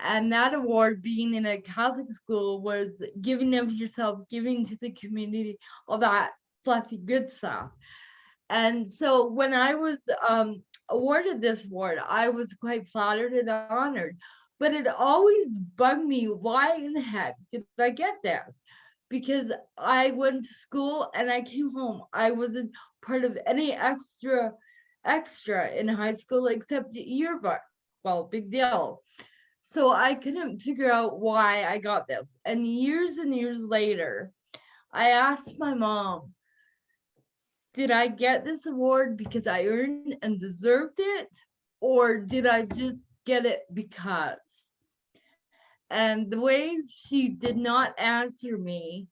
And that award, being in a Catholic school, was giving of yourself, giving to the community, all that fluffy good stuff. And so when I was awarded this award, I was quite flattered and honored. But it always bugged me, why in the heck did I get this? Because I went to school and I came home. I wasn't part of any extra in high school except yearbook. Well, big deal. So I couldn't figure out why I got this. And years later, I asked my mom, did I get this award because I earned and deserved it? Or did I just get it because? And the way she did not answer me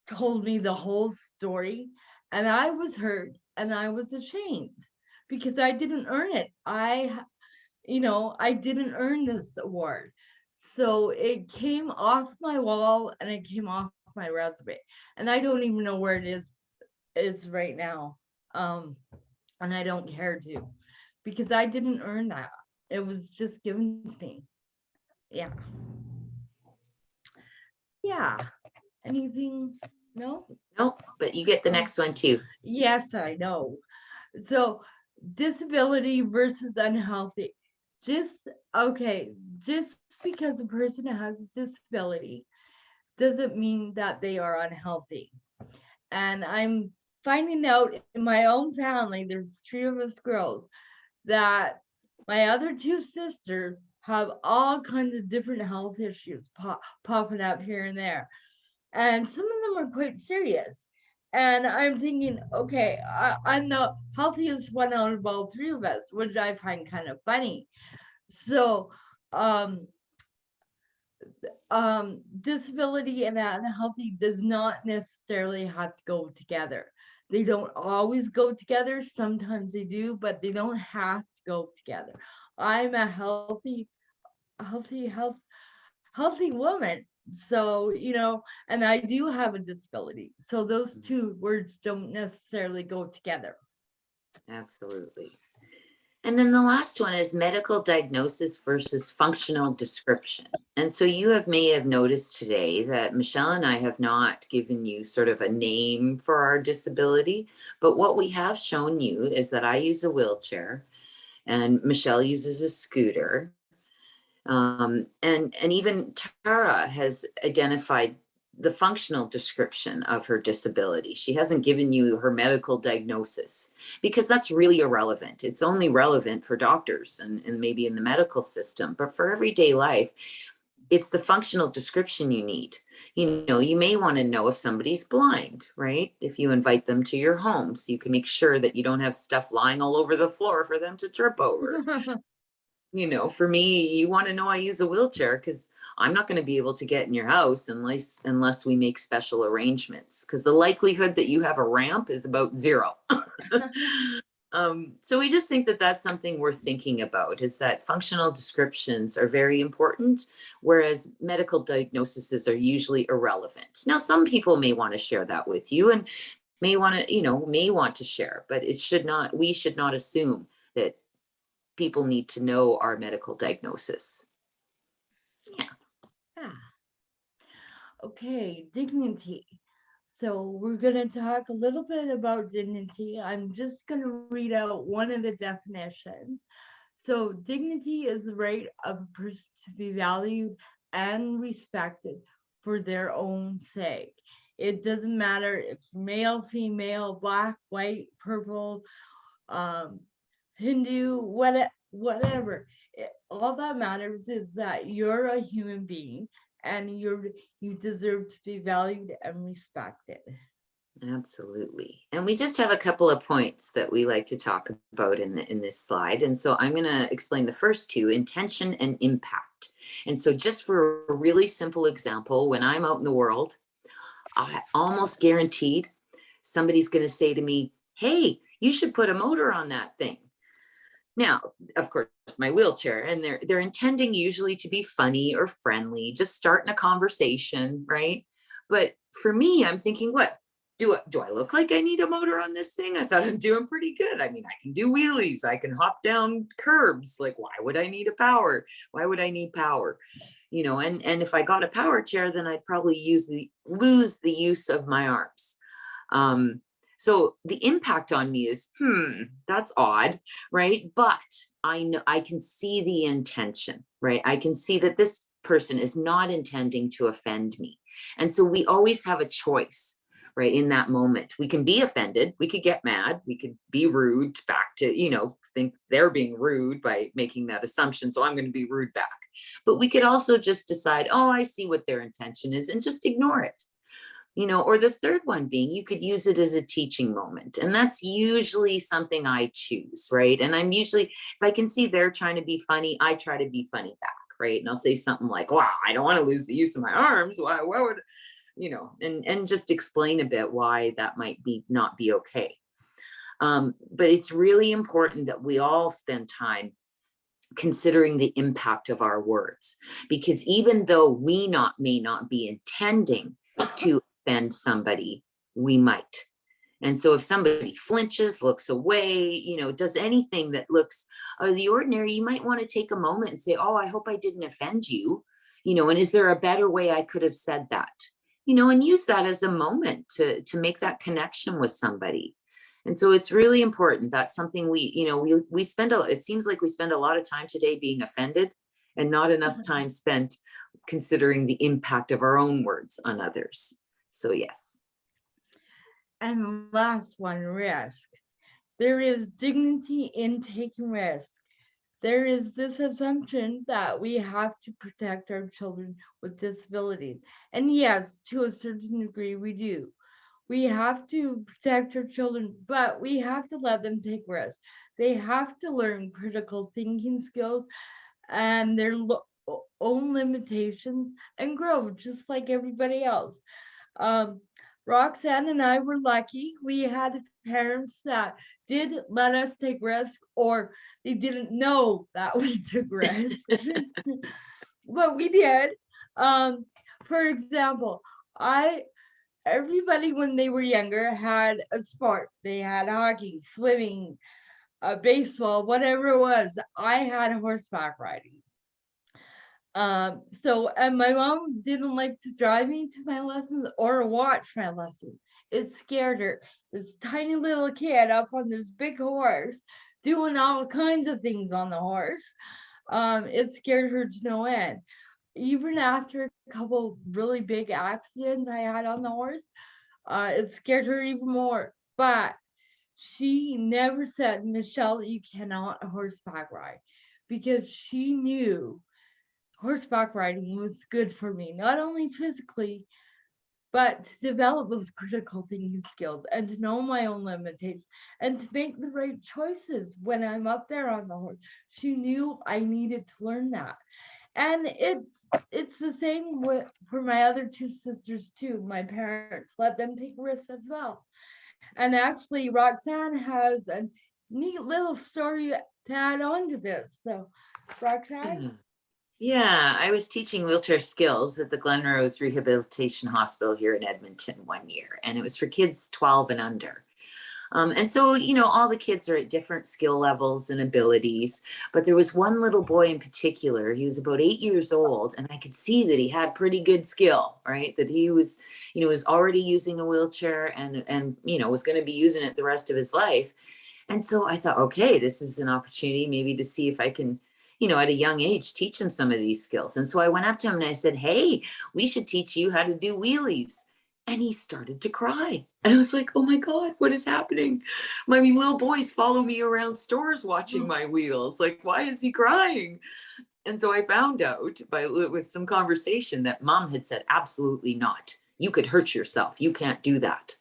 told me the whole story. And I was hurt and I was ashamed because I didn't earn it. I didn't earn this award. So it came off my wall and it came off my resume. And I don't even know where it is right now. And I don't care to, because I didn't earn that. It was just given to me. Yeah. Yeah. Anything? No? Nope, but you get the next one too. Yes, I know. So disability versus unhealthy. Just because a person has a disability doesn't mean that they are unhealthy. And I'm finding out in my own family, there's 3 of us girls, that my other 2 sisters have all kinds of different health issues popping up here and there. And some of them are quite serious. And I'm thinking, okay, I'm the healthiest one out of all 3 of us, which I find kind of funny. So disability and unhealthy does not necessarily have to go together. They don't always go together. Sometimes they do, but they don't have to go together. I'm a healthy woman. So, and I do have a disability. So those 2 words don't necessarily go together. Absolutely. And then the last one is medical diagnosis versus functional description. And so you may have noticed today that Michelle and I have not given you sort of a name for our disability, but what we have shown you is that I use a wheelchair and Michelle uses a scooter. And even Tara has identified the functional description of her disability. She hasn't given you her medical diagnosis because that's really irrelevant. It's only relevant for doctors and maybe in the medical system, but for everyday life, it's the functional description you need. You may want to know if somebody's blind, right? If you invite them to your home, so you can make sure that you don't have stuff lying all over the floor for them to trip over. For me, you want to know I use a wheelchair because I'm not going to be able to get in your house unless we make special arrangements, because the likelihood that you have a ramp is about 0. So we just think that that's something worth thinking about, is that functional descriptions are very important, whereas medical diagnoses are usually irrelevant. Now, some people may want to share that with you and may want to share, but we should not assume that people need to know our medical diagnosis. Yeah. Okay, dignity. So we're going to talk a little bit about dignity. I'm just going to read out one of the definitions. So dignity is the right of a person to be valued and respected for their own sake. It doesn't matter if male, female, black, white, purple, Hindu, whatever. All that matters is that you're a human being and you deserve to be valued and respected. Absolutely. And we just have a couple of points that we like to talk about in this slide. And so I'm going to explain the first two, intention and impact. And so just for a really simple example, when I'm out in the world, I almost guaranteed somebody's going to say to me, hey, you should put a motor on that thing. Now, of course, my wheelchair, and they're intending usually to be funny or friendly, just starting a conversation, right? But for me, I'm thinking, what? Do I look like I need a motor on this thing? I thought I'm doing pretty good. I mean, I can do wheelies. I can hop down curbs. Like, why would I need a power? Why would I need power? You know, and if I got a power chair, then I'd probably lose the use of my arms. So the impact on me is, that's odd, right? But I know I can see the intention, right? I can see that this person is not intending to offend me. And so we always have a choice, right? In that moment, we can be offended, we could get mad, we could be rude back to, you know, think they're being rude by making that assumption. So I'm going to be rude back. But we could also just decide, oh, I see what their intention is, and just ignore it. You know, or the third one being, you could use it as a teaching moment. And that's usually something I choose, right? And I'm usually, if I can see they're trying to be funny, I try to be funny back, right? And I'll say something like, wow, I don't want to lose the use of my arms. Why would, you know, and just explain a bit why that might be not be okay. But it's really important that we all spend time considering the impact of our words, because even though we may not be intending to offend somebody, we might. And so if somebody flinches, looks away, you know, does anything that looks out of the ordinary, you might want to take a moment and say, oh, I hope I didn't offend you, you know, and is there a better way I could have said that, you know, and use that as a moment to make that connection with somebody. And so it's really important. That's something we, you know, it seems like we spend a lot of time today being offended and not enough time spent considering the impact of our own words on others. So yes. And last one, risk. There is dignity in taking risk. There is this assumption that we have to protect our children with disabilities. And yes, to a certain degree, we do. We have to protect our children, but we have to let them take risks. They have to learn critical thinking skills and their own limitations and grow just like everybody else. Roxanne and I were lucky. We had parents that did let us take risks, or they didn't know that we took risks, but we did. For example, everybody when they were younger had a sport. They had hockey, swimming, baseball, whatever it was. I had horseback riding. And my mom didn't like to drive me to my lessons or watch my lessons. It scared her. This tiny little kid up on this big horse, doing all kinds of things on the horse. It scared her to no end. Even after a couple really big accidents I had on the horse, it scared her even more. But she never said, Michelle, you cannot horseback ride, because she knew horseback riding was good for me, not only physically, but to develop those critical thinking skills and to know my own limitations and to make the right choices when I'm up there on the horse. She knew I needed to learn that. And it's the same for my other two sisters too. My parents let them take risks as well. And actually, Roxanne has a neat little story to add on to this. So, Roxanne? Yeah, I was teaching wheelchair skills at the Glenrose Rehabilitation Hospital here in Edmonton one year, and it was for kids 12 and under. And so, you know, all the kids are at different skill levels and abilities, but there was one little boy in particular. He was about 8 years old, and I could see that he had pretty good skill, right? That he was, you know, was already using a wheelchair and you know, was going to be using it the rest of his life. And so I thought, okay, this is an opportunity maybe to see if I can, at a young age, teach him some of these skills. And so I went up to him and I said, hey, we should teach you how to do wheelies. And he started to cry. And I was like, oh my God, what is happening? I mean, little boys follow me around stores watching my wheels. Like, why is he crying? And so I found out with some conversation that mom had said, absolutely not. You could hurt yourself. You can't do that.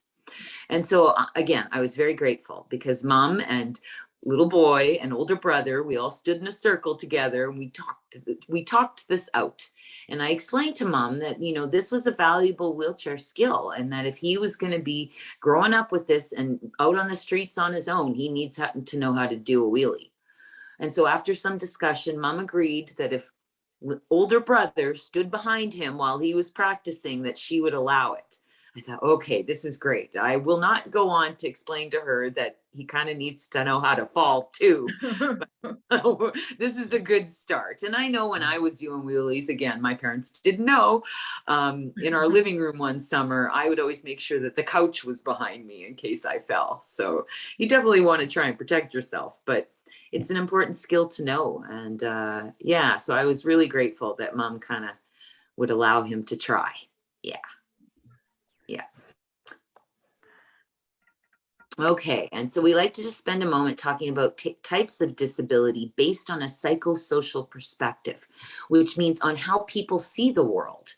And so again, I was very grateful because mom and little boy and older brother, we all stood in a circle together and we talked this out. And I explained to mom that, this was a valuable wheelchair skill and that if he was going to be growing up with this and out on the streets on his own, he needs to know how to do a wheelie. And so after some discussion, mom agreed that if older brother stood behind him while he was practicing, that she would allow it. I thought, okay, this is great. I will not go on to explain to her that he kind of needs to know how to fall too. But this is a good start. And I know when I was doing wheelies, again, my parents didn't know. In our living room one summer, I would always make sure that the couch was behind me in case I fell. So you definitely want to try and protect yourself, but it's an important skill to know. And so I was really grateful that mom kind of would allow him to try. Yeah. Okay, and so we like to just spend a moment talking about types of disability based on a psychosocial perspective, which means on how people see the world.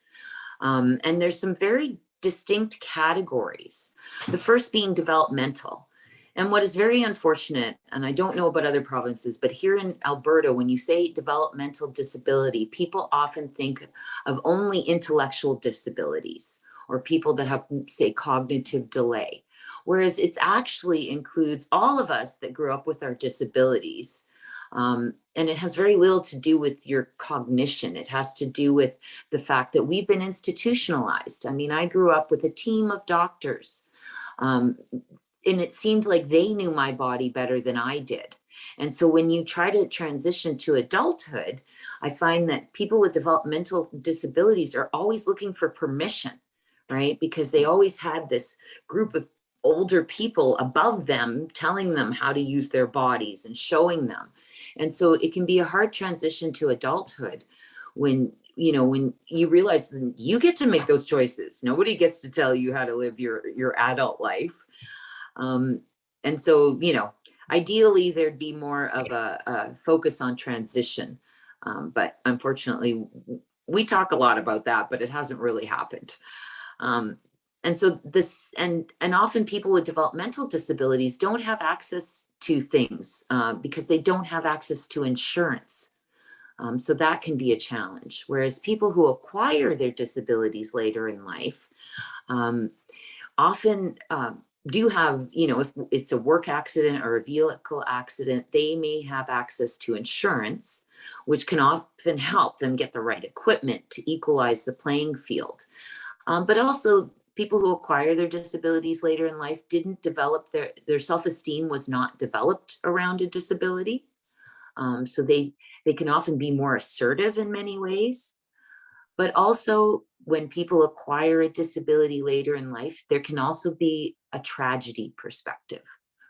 And there's some very distinct categories. The first being developmental. And what is very unfortunate, and I don't know about other provinces, but here in Alberta, when you say developmental disability, people often think of only intellectual disabilities or people that have, say, cognitive delay. Whereas it actually includes all of us that grew up with our disabilities. And it has very little to do with your cognition. It has to do with the fact that we've been institutionalized. I mean, I grew up with a team of doctors. And it seemed like they knew my body better than I did. And so when you try to transition to adulthood, I find that people with developmental disabilities are always looking for permission, right? Because they always had this group of older people above them telling them how to use their bodies and showing them. And so it can be a hard transition to adulthood when you realize that you get to make those choices. Nobody gets to tell you how to live your adult life. And so, ideally there'd be more of a focus on transition. But unfortunately, we talk a lot about that, but it hasn't really happened. And so this, and often people with developmental disabilities don't have access to things because they don't have access to insurance. So that can be a challenge. Whereas people who acquire their disabilities later in life often do have, if it's a work accident or a vehicle accident, they may have access to insurance, which can often help them get the right equipment to equalize the playing field. But also, people who acquire their disabilities later in life didn't develop their self-esteem was not developed around a disability. So they can often be more assertive in many ways. But also when people acquire a disability later in life, there can also be a tragedy perspective,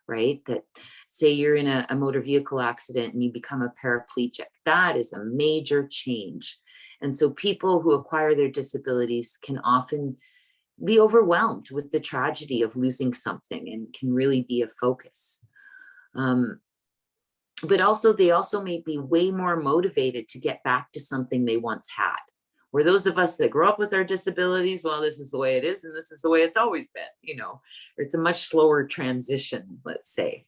right? That say you're in a motor vehicle accident and you become a paraplegic. That is a major change. And so people who acquire their disabilities can often be overwhelmed with the tragedy of losing something and can really be a focus. But also, they also may be way more motivated to get back to something they once had. Where those of us that grow up with our disabilities, well, this is the way it is, and this is the way it's always been, it's a much slower transition, let's say.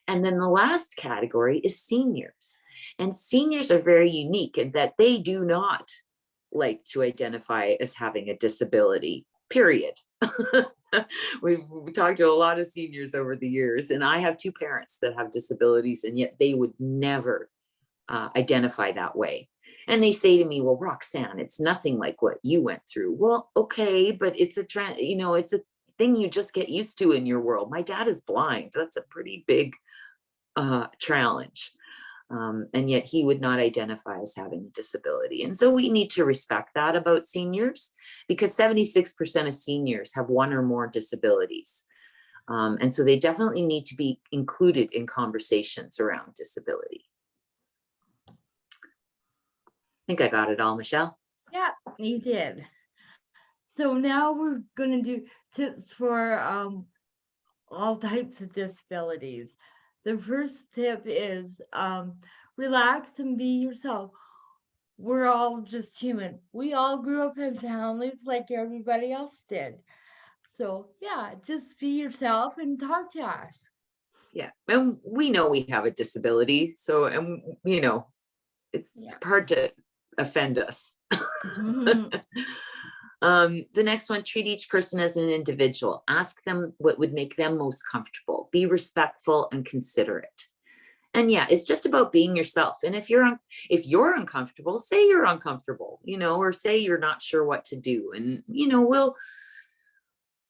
And then the last category is seniors. And seniors are very unique in that they do not like to identify as having a disability, period. We've talked to a lot of seniors over the years, and I have two parents that have disabilities, and yet they would never identify that way. And they say to me, well, Roxanne, it's nothing like what you went through. Well, okay, but it's it's a thing you just get used to in your world. My dad is blind. That's a pretty big challenge. And yet he would not identify as having a disability. And so we need to respect that about seniors, because 76% of seniors have one or more disabilities. And so they definitely need to be included in conversations around disability. I think I got it all, Michelle. Yeah, you did. So now we're going to do tips for all types of disabilities. The first tip is relax and be yourself. We're all just human. We all grew up in families like everybody else did. So yeah, just be yourself and talk to us. Yeah, and we know we have a disability, so, and you know, it's hard to offend us. The next one, treat each person as an individual. Ask them what would make them most comfortable. Be respectful and considerate. And yeah, it's just about being yourself. And if you're uncomfortable, say you're uncomfortable, you know, or say you're not sure what to do. And, you know,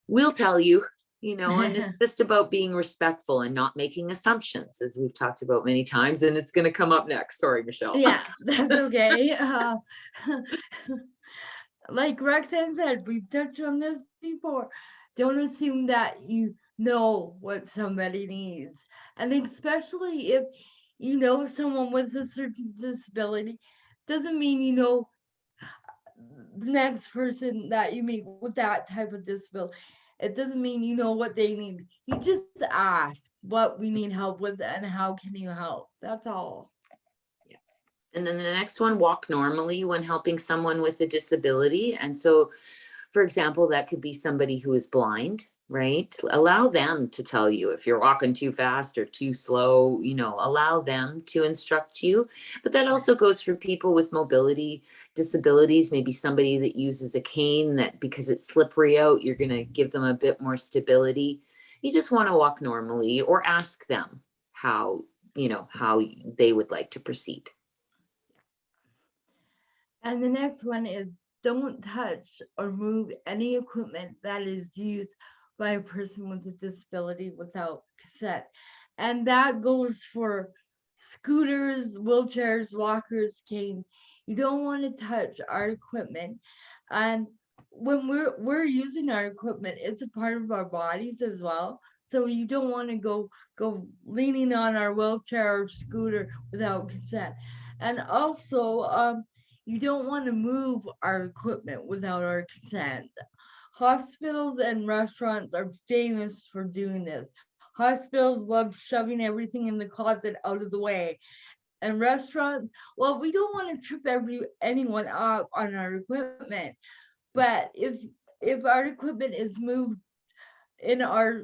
we'll tell you, you know, and it's just about being respectful and not making assumptions, as we've talked about many times. And it's going to come up next. Sorry, Michelle. Yeah, that's okay. Like Roxanne said, we've touched on this before. Don't assume that you know what somebody needs. I think especially if you know someone with a certain disability, doesn't mean you know the next person that you meet with that type of disability. It doesn't mean you know what they need. You just ask what we need help with and how can you help. That's all. And then the next one, walk normally when helping someone with a disability. And so, for example, that could be somebody who is blind, right? Allow them to tell you if you're walking too fast or too slow, you know, allow them to instruct you. But that also goes for people with mobility disabilities, maybe somebody that uses a cane that because it's slippery out, you're going to give them a bit more stability. You just want to walk normally or ask them how, you know, how they would like to proceed. And the next one is don't touch or move any equipment that is used by a person with a disability without consent. And that goes for scooters, wheelchairs, walkers, canes. You don't want to touch our equipment. And when we're using our equipment, it's a part of our bodies as well. So you don't want to go leaning on our wheelchair or scooter without consent. And also, you don't want to move our equipment without our consent. Hospitals and restaurants are famous for doing this. Hospitals love shoving everything in the closet out of the way. And restaurants, well, we don't want to trip anyone up on our equipment. But if our equipment is moved in our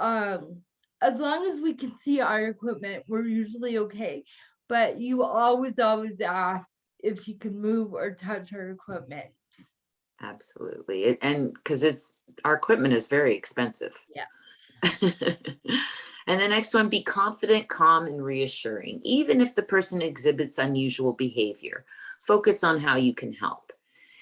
as long as we can see our equipment, we're usually okay. But you always ask if you can move or touch our equipment. Absolutely. And because our equipment is very expensive. Yeah. And the next one, be confident, calm, and reassuring. Even if the person exhibits unusual behavior, focus on how you can help.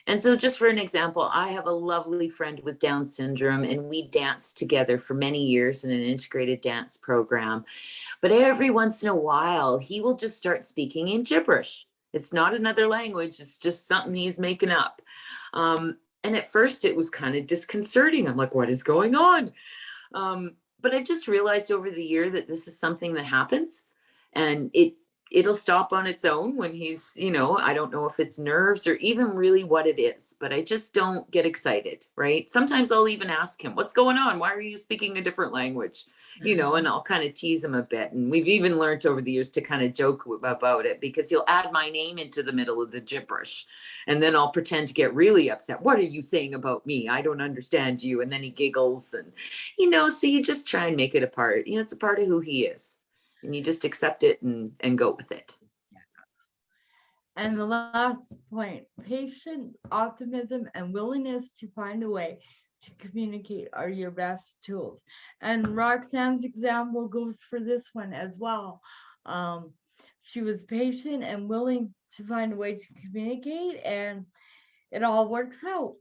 And so just for an example, I have a lovely friend with Down syndrome, and we danced together for many years in an integrated dance program. But every once in a while, he will just start speaking in gibberish. It's not another language. It's just something he's making up. And at first it was kind of disconcerting. I'm like, what is going on? But I just realized over the year that this is something that happens, and it'll stop on its own when he's, you know, I don't know if it's nerves or even really what it is, but I just don't get excited, right? Sometimes I'll even ask him, what's going on? Why are you speaking a different language? You know, and I'll kind of tease him a bit. And we've even learned over the years to kind of joke about it, because he'll add my name into the middle of the gibberish. And then I'll pretend to get really upset. What are you saying about me? I don't understand you. And then he giggles and, you know, so you just try and make it a part, you know, it's a part of who he is. And you just accept it and go with it. And the last point, patience, optimism, and willingness to find a way to communicate are your best tools. And Roxanne's example goes for this one as well. She was patient and willing to find a way to communicate, and it all works out.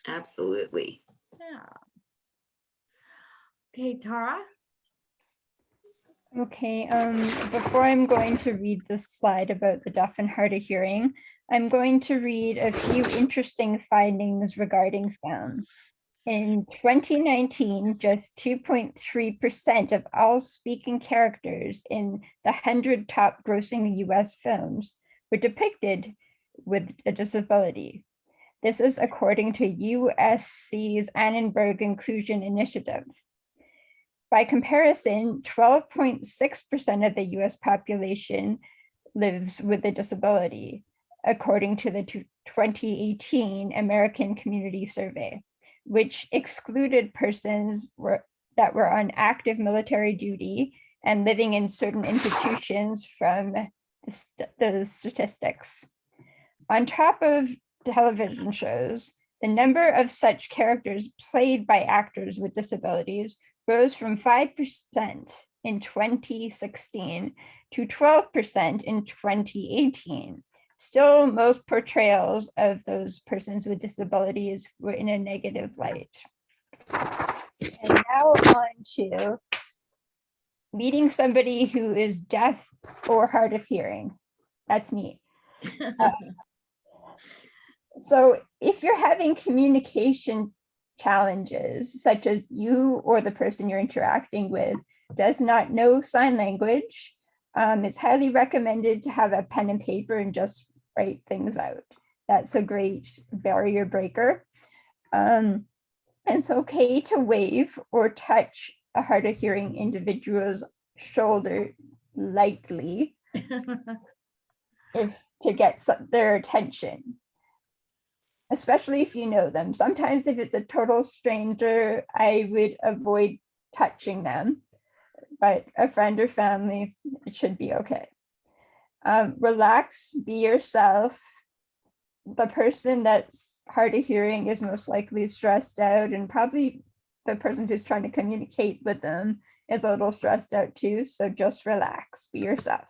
Absolutely. Yeah. Okay, Tara. Okay, before I'm going to read this slide about the deaf and hard of hearing, I'm going to read a few interesting findings regarding sound. In 2019, just 2.3% of all speaking characters in the 100 top grossing US films were depicted with a disability. This is according to USC's Annenberg Inclusion Initiative. By comparison, 12.6% of the US population lives with a disability, according to the 2018 American Community Survey, which excluded persons that were on active military duty and living in certain institutions from the statistics. On top of television shows, the number of such characters played by actors with disabilities rose from 5% in 2016 to 12% in 2018. Still, most portrayals of those persons with disabilities were in a negative light. And now on to meeting somebody who is deaf or hard of hearing. That's me. So if you're having communication challenges, such as you or the person you're interacting with does not know sign language, it's highly recommended to have a pen and paper and just write things out. That's a great barrier breaker. It's okay to wave or touch a hard of hearing individual's shoulder lightly to get their attention, especially if you know them. Sometimes if it's a total stranger, I would avoid touching them, but a friend or family, it should be okay. Relax, be yourself. The person that's hard of hearing is most likely stressed out, and probably the person who's trying to communicate with them is a little stressed out too. So just relax, be yourself.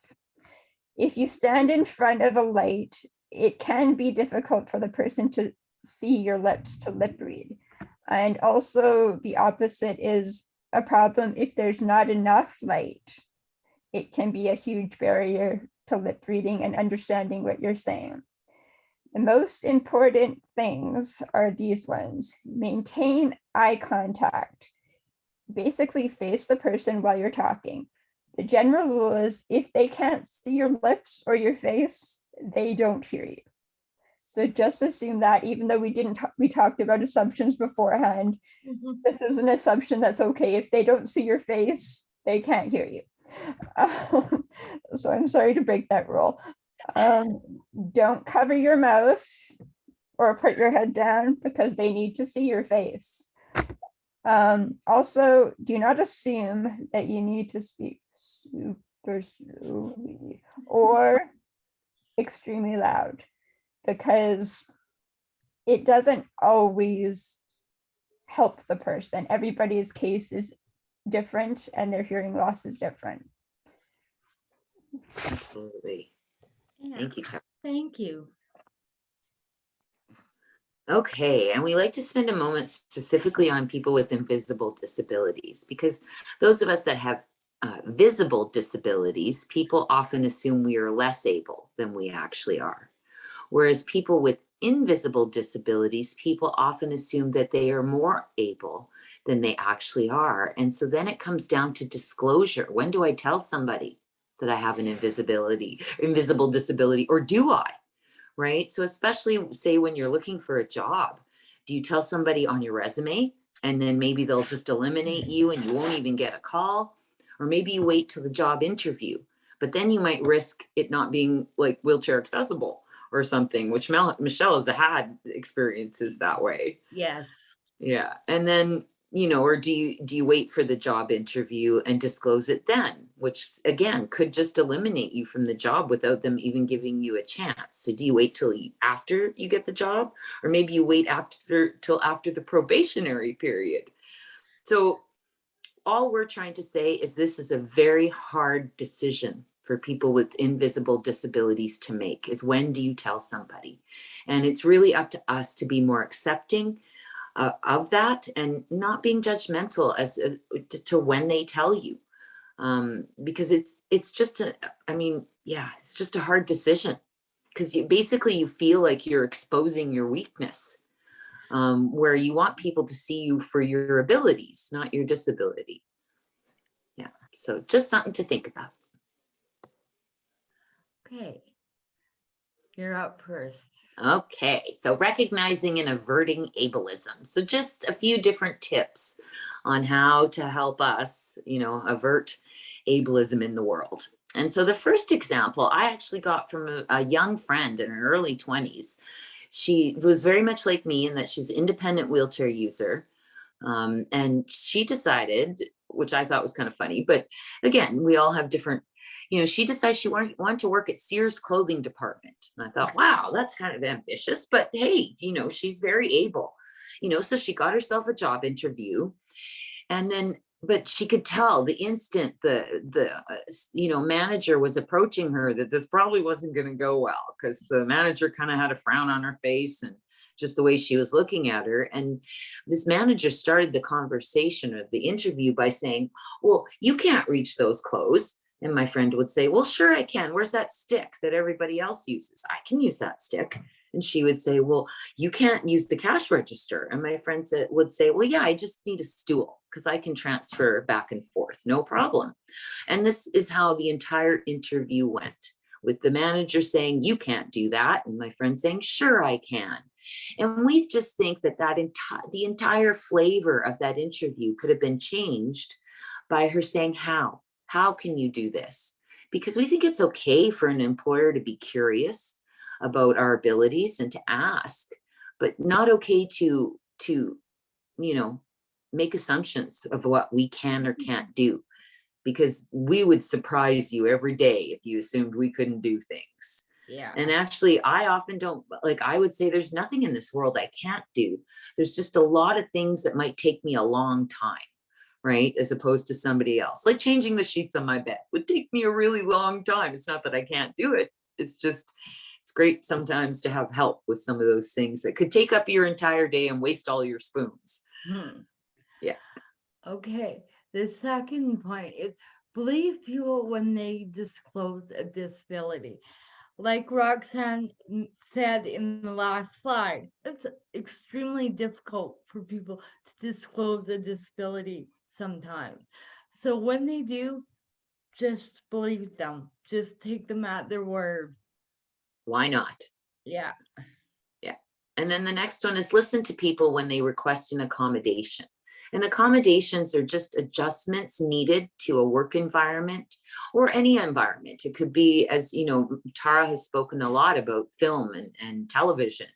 If you stand in front of a light, it can be difficult for the person to see your lips to lip read. And also the opposite is a problem if there's not enough light. It can be a huge barrier to lip reading and understanding what you're saying. The most important things are these ones. Maintain eye contact. Basically face the person while you're talking. The general rule is if they can't see your lips or your face, they don't hear you. So just assume that, even though we talked about assumptions beforehand, this is an assumption that's okay. If they don't see your face, they can't hear you. So I'm sorry to break that rule. Don't cover your mouth or put your head down because they need to see your face. Also, do not assume that you need to speak super slowly or extremely loud, because it doesn't always help the person. Everybody's case is different and their hearing loss is different. Absolutely. Yeah, Thank you, Tara. thank you. Okay, and we like to spend a moment specifically on people with invisible disabilities, because those of us that have visible disabilities, people often assume we are less able than we actually are. Whereas people with invisible disabilities, people often assume that they are more able than they actually are. And so then it comes down to disclosure. When do I tell somebody that I have an invisible disability, or do I? Right? So especially say when you're looking for a job, do you tell somebody on your resume and then maybe they'll just eliminate you and you won't even get a call? Or maybe you wait till the job interview, but then you might risk it not being like wheelchair accessible or something, which Michelle has had experiences that way. Yes. Yeah. And then, you know, or do you wait for the job interview and disclose it then, which again could just eliminate you from the job without them even giving you a chance? So do you wait till after you get the job, or maybe you wait till after the probationary period? So all we're trying to say is this is a very hard decision for people with invisible disabilities to make, is when do you tell somebody? And it's really up to us to be more accepting of that and not being judgmental as to when they tell you, because it's just it's just a hard decision, because you feel like you're exposing your weakness. where you want people to see you for your abilities, not your disability. Yeah, so just something to think about. Okay, you're up first. Okay, so recognizing and averting ableism. So just a few different tips on how to help us, avert ableism in the world. And so the first example I actually got from a young friend in her early 20s. She was very much like me in that she was an independent wheelchair user. And she decided, which I thought was kind of funny, but again, we all have different, she decided she wanted to work at Sears clothing department. And I thought, wow, that's kind of ambitious, but hey, she's very able, so she got herself a job interview. And then, but she could tell the instant the manager was approaching her that this probably wasn't going to go well, because the manager kind of had a frown on her face and just the way she was looking at her. And this manager started the conversation of the interview by saying, well, you can't reach those clothes. And my friend would say, well, sure I can. Where's that stick that everybody else uses? I can use that stick. And she would say, well, you can't use the cash register. And my friend would say, well, yeah, I just need a stool because I can transfer back and forth, no problem. And this is how the entire interview went, with the manager saying, you can't do that. And my friend saying, sure I can. And we just think that the entire flavor of that interview could have been changed by her saying, how can you do this? Because we think it's okay for an employer to be curious about our abilities and to ask, but not okay to make assumptions of what we can or can't do, because we would surprise you every day if you assumed we couldn't do things. Yeah. And actually, I often don't, I would say there's nothing in this world I can't do. There's just a lot of things that might take me a long time, right? As opposed to somebody else. Like changing the sheets on my bed would take me a really long time. It's not that I can't do it. It's just, it's great sometimes to have help with some of those things that could take up your entire day and waste all your spoons. Yeah. Okay. The second point is believe people when they disclose a disability. Like Roxanne said in the last slide, it's extremely difficult for people to disclose a disability sometimes. So when they do, just believe them. Just take them at their word. Why not? Yeah. Yeah. And then the next one is listen to people when they request an accommodation. And accommodations are just adjustments needed to a work environment or any environment. It could be, as Tara has spoken a lot about film and television.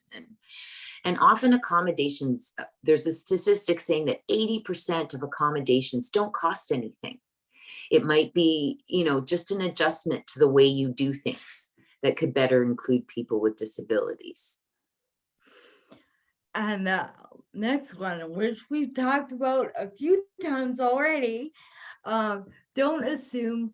And often accommodations, there's a statistic saying that 80% of accommodations don't cost anything. It might be, just an adjustment to the way you do things that could better include people with disabilities. And the next one, which we've talked about a few times already, don't assume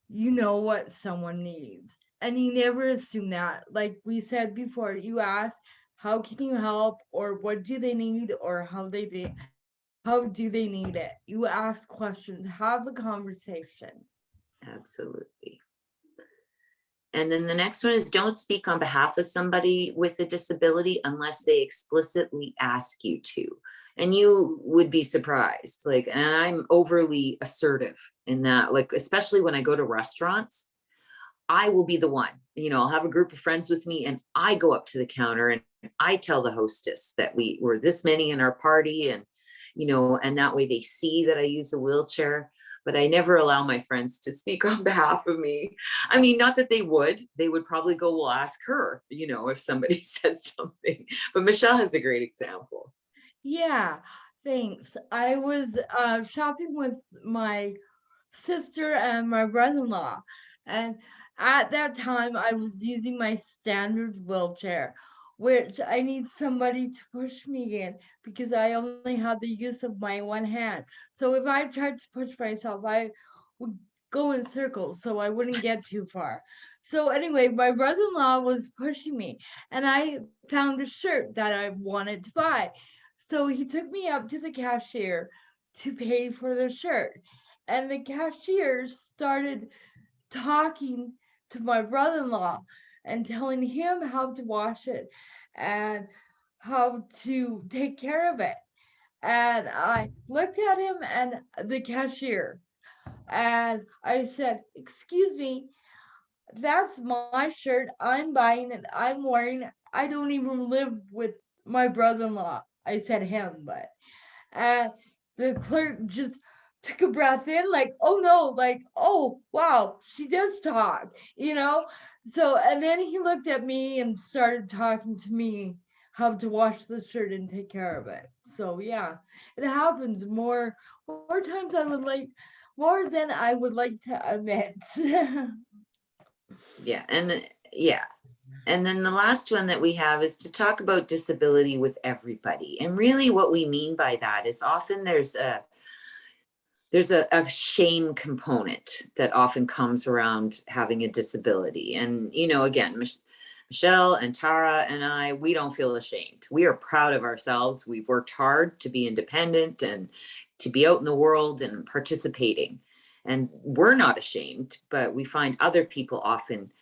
you know what someone needs. And you never assume that. Like we said before, you ask, how can you help? Or what do they need? Or how do they need it? You ask questions, have a conversation. Absolutely. And then the next one is don't speak on behalf of somebody with a disability unless they explicitly ask you to. And you would be surprised, and I'm overly assertive in that, especially when I go to restaurants, I will be the one, I'll have a group of friends with me and I go up to the counter and I tell the hostess that we were this many in our party, and, and that way they see that I use a wheelchair. But I never allow my friends to speak on behalf of me. I mean, not that they would probably go, well, ask her, if somebody said something. But Michelle has a great example. Yeah, thanks. I was shopping with my sister and my brother-in-law, and at that time I was using my standard wheelchair, which I need somebody to push me in because I only had the use of my one hand. So if I tried to push myself, I would go in circles, so I wouldn't get too far. So anyway, my brother-in-law was pushing me, and I found a shirt that I wanted to buy. So he took me up to the cashier to pay for the shirt. And the cashier started talking to my brother-in-law and telling him how to wash it and how to take care of it. And I looked at him and the cashier, and I said, "Excuse me, that's my shirt. I'm buying it. I'm wearing it. I don't even live with my brother-in-law." I said him, but and the clerk just took a breath in, like, "Oh no, like, oh wow, she does talk, you know." So, and then he looked at me and started talking to me how to wash the shirt and take care of it. So yeah, it happens more times I would like more than I would like to admit. Yeah, and yeah. And then the last one that we have is to talk about disability with everybody. And really what we mean by that is often there's a shame component that often comes around having a disability. And, you know, again, Michelle and Tara and I, we don't feel ashamed. We are proud of ourselves. We've worked hard to be independent and to be out in the world and participating. And we're not ashamed, but we find other people often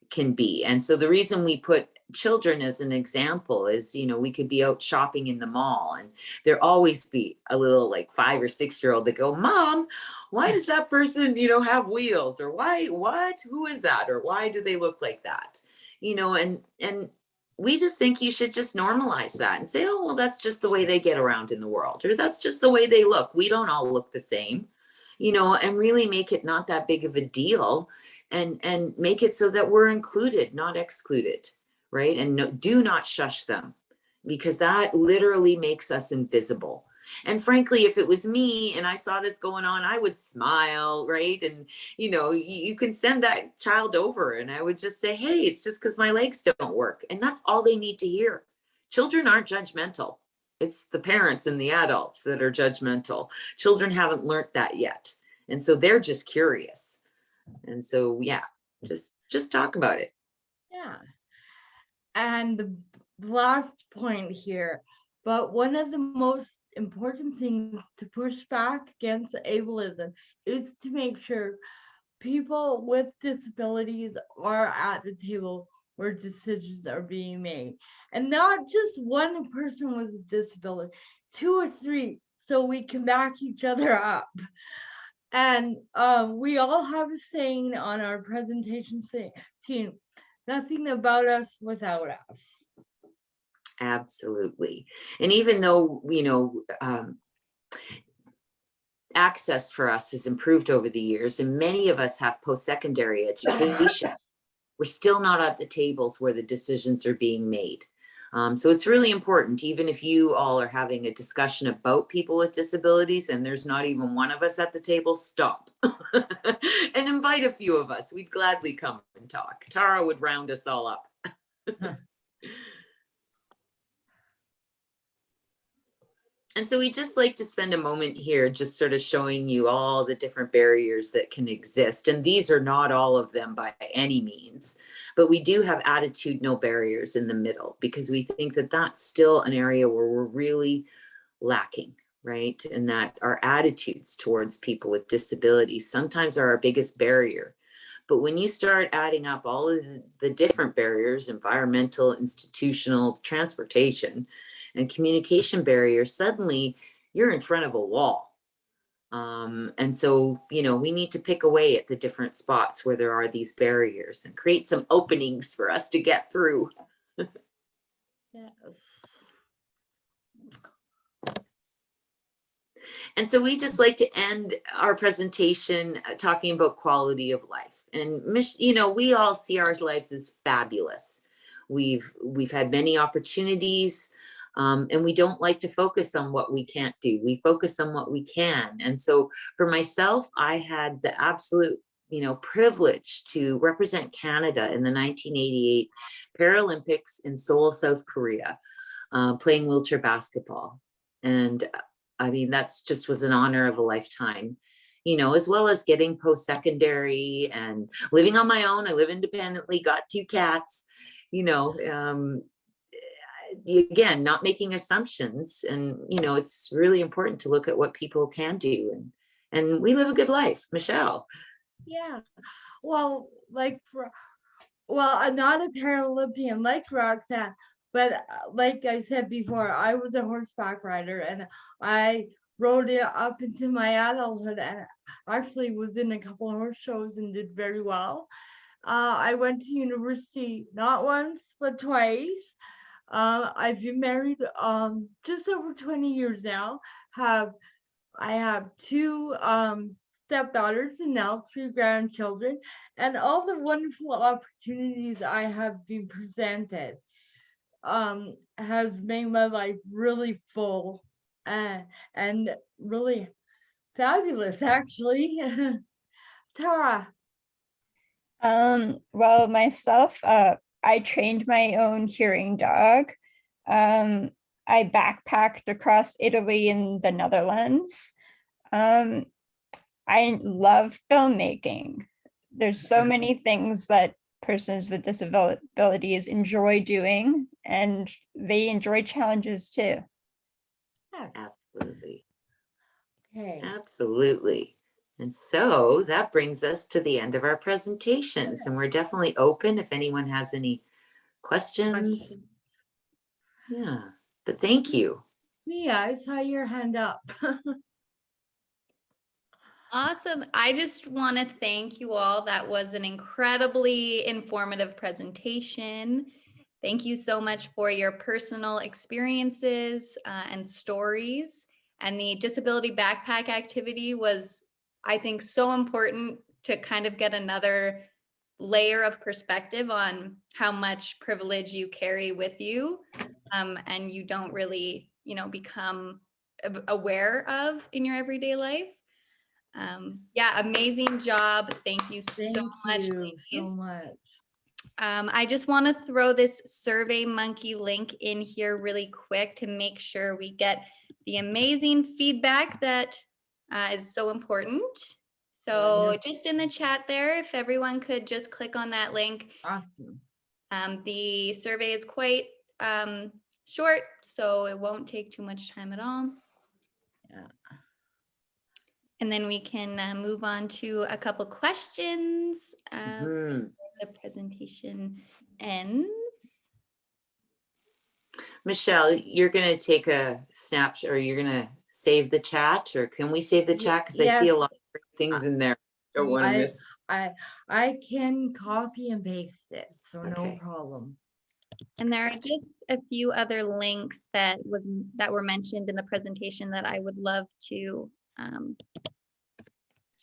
can be. And so the reason we put children as an example is, you know, we could be out shopping in the mall and there always be a little like 5 or 6-year-old that go, "Mom, why does that person, you know, have wheels?" Or who is that? Or why do they look like that? You know, and we just think you should just normalize that and say, "Oh, well, that's just the way they get around in the world," or "That's just the way they look. We don't all look the same," you know, and really make it not that big of a deal and make it so that we're included, not excluded, right? And no, do not shush them, because that literally makes us invisible. And frankly, if it was me and I saw this going on, I would smile, right? And you know, you can send that child over and I would just say, "Hey, it's just because my legs don't work." And that's all they need to hear. Children aren't judgmental. It's the parents and the adults that are judgmental. Children haven't learned that yet. And so they're just curious. And so, yeah, just talk about it. Yeah. And the last point here, but one of the most important things to push back against ableism is to make sure people with disabilities are at the table where decisions are being made. And not just one person with a disability, 2 or 3, so we can back each other up. And we all have a saying on our presentation team, "Nothing about us without us." Absolutely. And even though, you know, access for us has improved over the years, and many of us have post-secondary education, we're still not at the tables where the decisions are being made. So it's really important, even if you all are having a discussion about people with disabilities and there's not even one of us at the table, stop and invite a few of us. We'd gladly come and talk. Tara would round us all up. And so we just like to spend a moment here just sort of showing you all the different barriers that can exist. And these are not all of them by any means, but we do have attitudinal barriers in the middle because we think that that's still an area where we're really lacking, right? And that our attitudes towards people with disabilities sometimes are our biggest barrier. But when you start adding up all of the different barriers, environmental, institutional, transportation, and communication barriers, suddenly you're in front of a wall. And so, you know, we need to pick away at the different spots where there are these barriers and create some openings for us to get through. Yes. And so we just like to end our presentation talking about quality of life. And, you know, we all see our lives as fabulous. We've had many opportunities. And we don't like to focus on what we can't do. We focus on what we can. And so for myself, I had the absolute, you know, privilege to represent Canada in the 1988 Paralympics in Seoul, South Korea, playing wheelchair basketball. And I mean, that's just was an honor of a lifetime, you know, as well as getting post-secondary and living on my own. I live independently, got 2 cats, you know, again, not making assumptions. And, you know, it's really important to look at what people can do. And we live a good life. Michelle. Yeah. Well, like, I'm not a Paralympian like Roxanne, But like I said before, I was a horseback rider, and I rode it up into my adulthood, and actually was in a couple of horse shows and did very well. I went to university not once but twice. I've been married just over 20 years now. I have two stepdaughters and now 3 grandchildren, and all the wonderful opportunities I have been presented has made my life really full and really fabulous, actually. Tara. Well, myself, I trained my own hearing dog. I backpacked across Italy and the Netherlands. I love filmmaking. There's so many things that persons with disabilities enjoy doing, and they enjoy challenges too. Absolutely. Okay. Absolutely. And so that brings us to the end of our presentations, and we're definitely open if anyone has any questions. Yeah, but thank you. Mia, I saw your hand up. Awesome. I just want to thank you all. That was an incredibly informative presentation. Thank you so much for your personal experiences and stories. And the disability backpack activity was, I think, so important to kind of get another layer of perspective on how much privilege you carry with you, and you don't really, become aware of in your everyday life. Yeah, amazing job. Thank you so Thank much, you ladies. so much. I just want to throw this Survey Monkey link in here really quick to make sure we get the amazing feedback that is so important. So just in the chat there, if everyone could just click on that link. Awesome. The survey is quite short, so it won't take too much time at all. Yeah. And then we can move on to a couple questions. Mhm. The presentation ends. Michelle, you're going to take a snapshot, or you're going to save the chat, or can we save the chat? Because I see a lot of great things in there. I don't want to miss. I can copy and paste it, so no Okay. problem. And there are just a few other links that were mentioned in the presentation that I would love to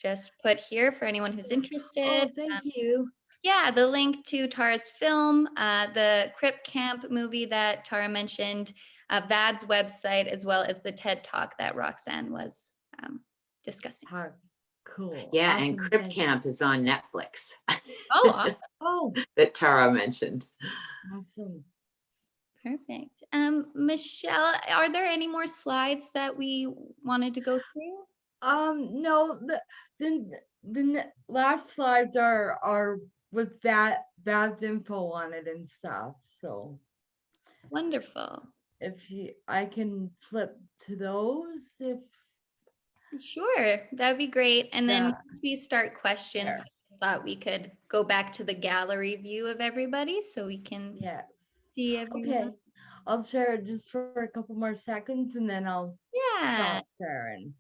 just put here for anyone who's interested. Oh, thank you. Yeah, the link to Tara's film, the Crip Camp movie that Tara mentioned, VAD's website, as well as the TED Talk that Roxanne was discussing. Cool. Yeah, Awesome. and Crip Thank you. Camp is on Netflix. Oh, awesome. Oh, That Tara mentioned. awesome. Perfect. Michelle, are there any more slides that we wanted to go through? No, the last slides are with that's info on it and stuff. So Wonderful. I can flip to those if. Sure, that'd be great. And then Yeah. once we start questions, Sure. I just thought we could go back to the gallery view of everybody so we can Yeah. see everyone. Okay. I'll share it just for a couple more seconds and then I'll Yeah. stop sharing.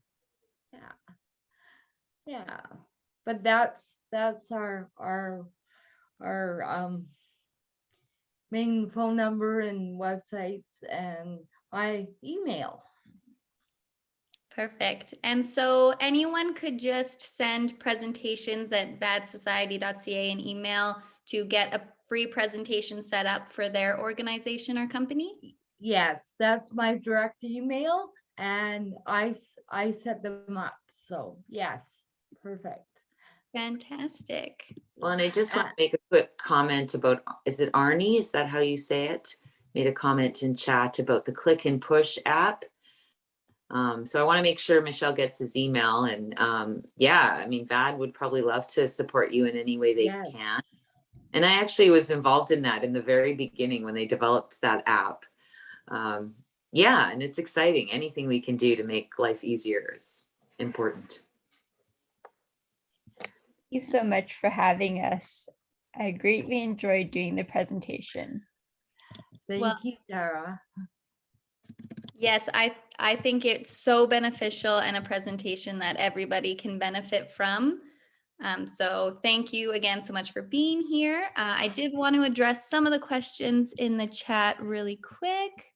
Yeah. But that's our main phone number and websites and my email. Perfect. And so anyone could just send presentations at badsociety.ca an email to get a free presentation set up for their organization or company? Yes, that's my direct email and I set them up. So yes, perfect. Fantastic. Well, and I just want to make a quick comment about, is it Arnie? Is that how you say it? Made a comment in chat about the Click and Push app. So I want to make sure Michelle gets his email, and yeah, I mean, VAD would probably love to support you in any way they can. And I actually was involved in that in the very beginning when they developed that app. Yeah, and it's exciting. Anything we can do to make life easier is important. Thank you so much for having us. I greatly enjoyed doing the presentation. Well, Thank you, Tara. yes, I think it's so beneficial and a presentation that everybody can benefit from. So thank you again so much for being here. I did want to address some of the questions in the chat really quick.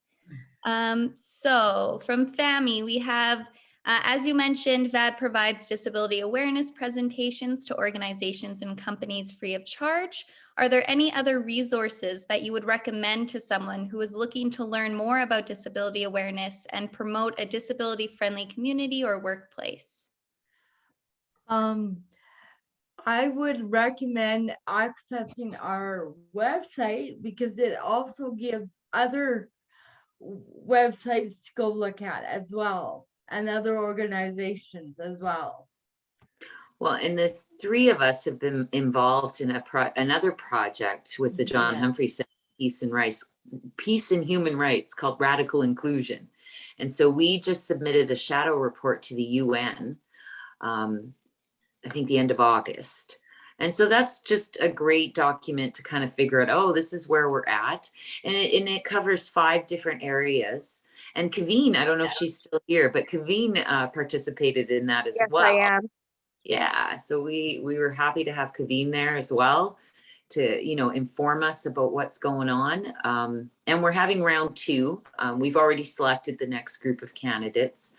So from FAMI, we have, as you mentioned, VAD provides disability awareness presentations to organizations and companies free of charge. Are there any other resources that you would recommend to someone who is looking to learn more about disability awareness and promote a disability-friendly community or workplace? I would recommend accessing our website because it also gives other websites to go look at as well, and other organizations as well. Well, and the three of us have been involved in another project with the John Yeah. Humphrey Center Peace and Human Rights called Radical Inclusion. And so we just submitted a shadow report to the UN, I think the end of August. And so that's just a great document to kind of figure out, oh, this is where we're at. And it covers 5 different areas. And Kaveen, I don't know if she's still here, but Kaveen participated in that as Yes, well. I am. Yeah, so we were happy to have Kaveen there as well to, you know, inform us about what's going on. And we're having round 2. We've already selected the next group of candidates.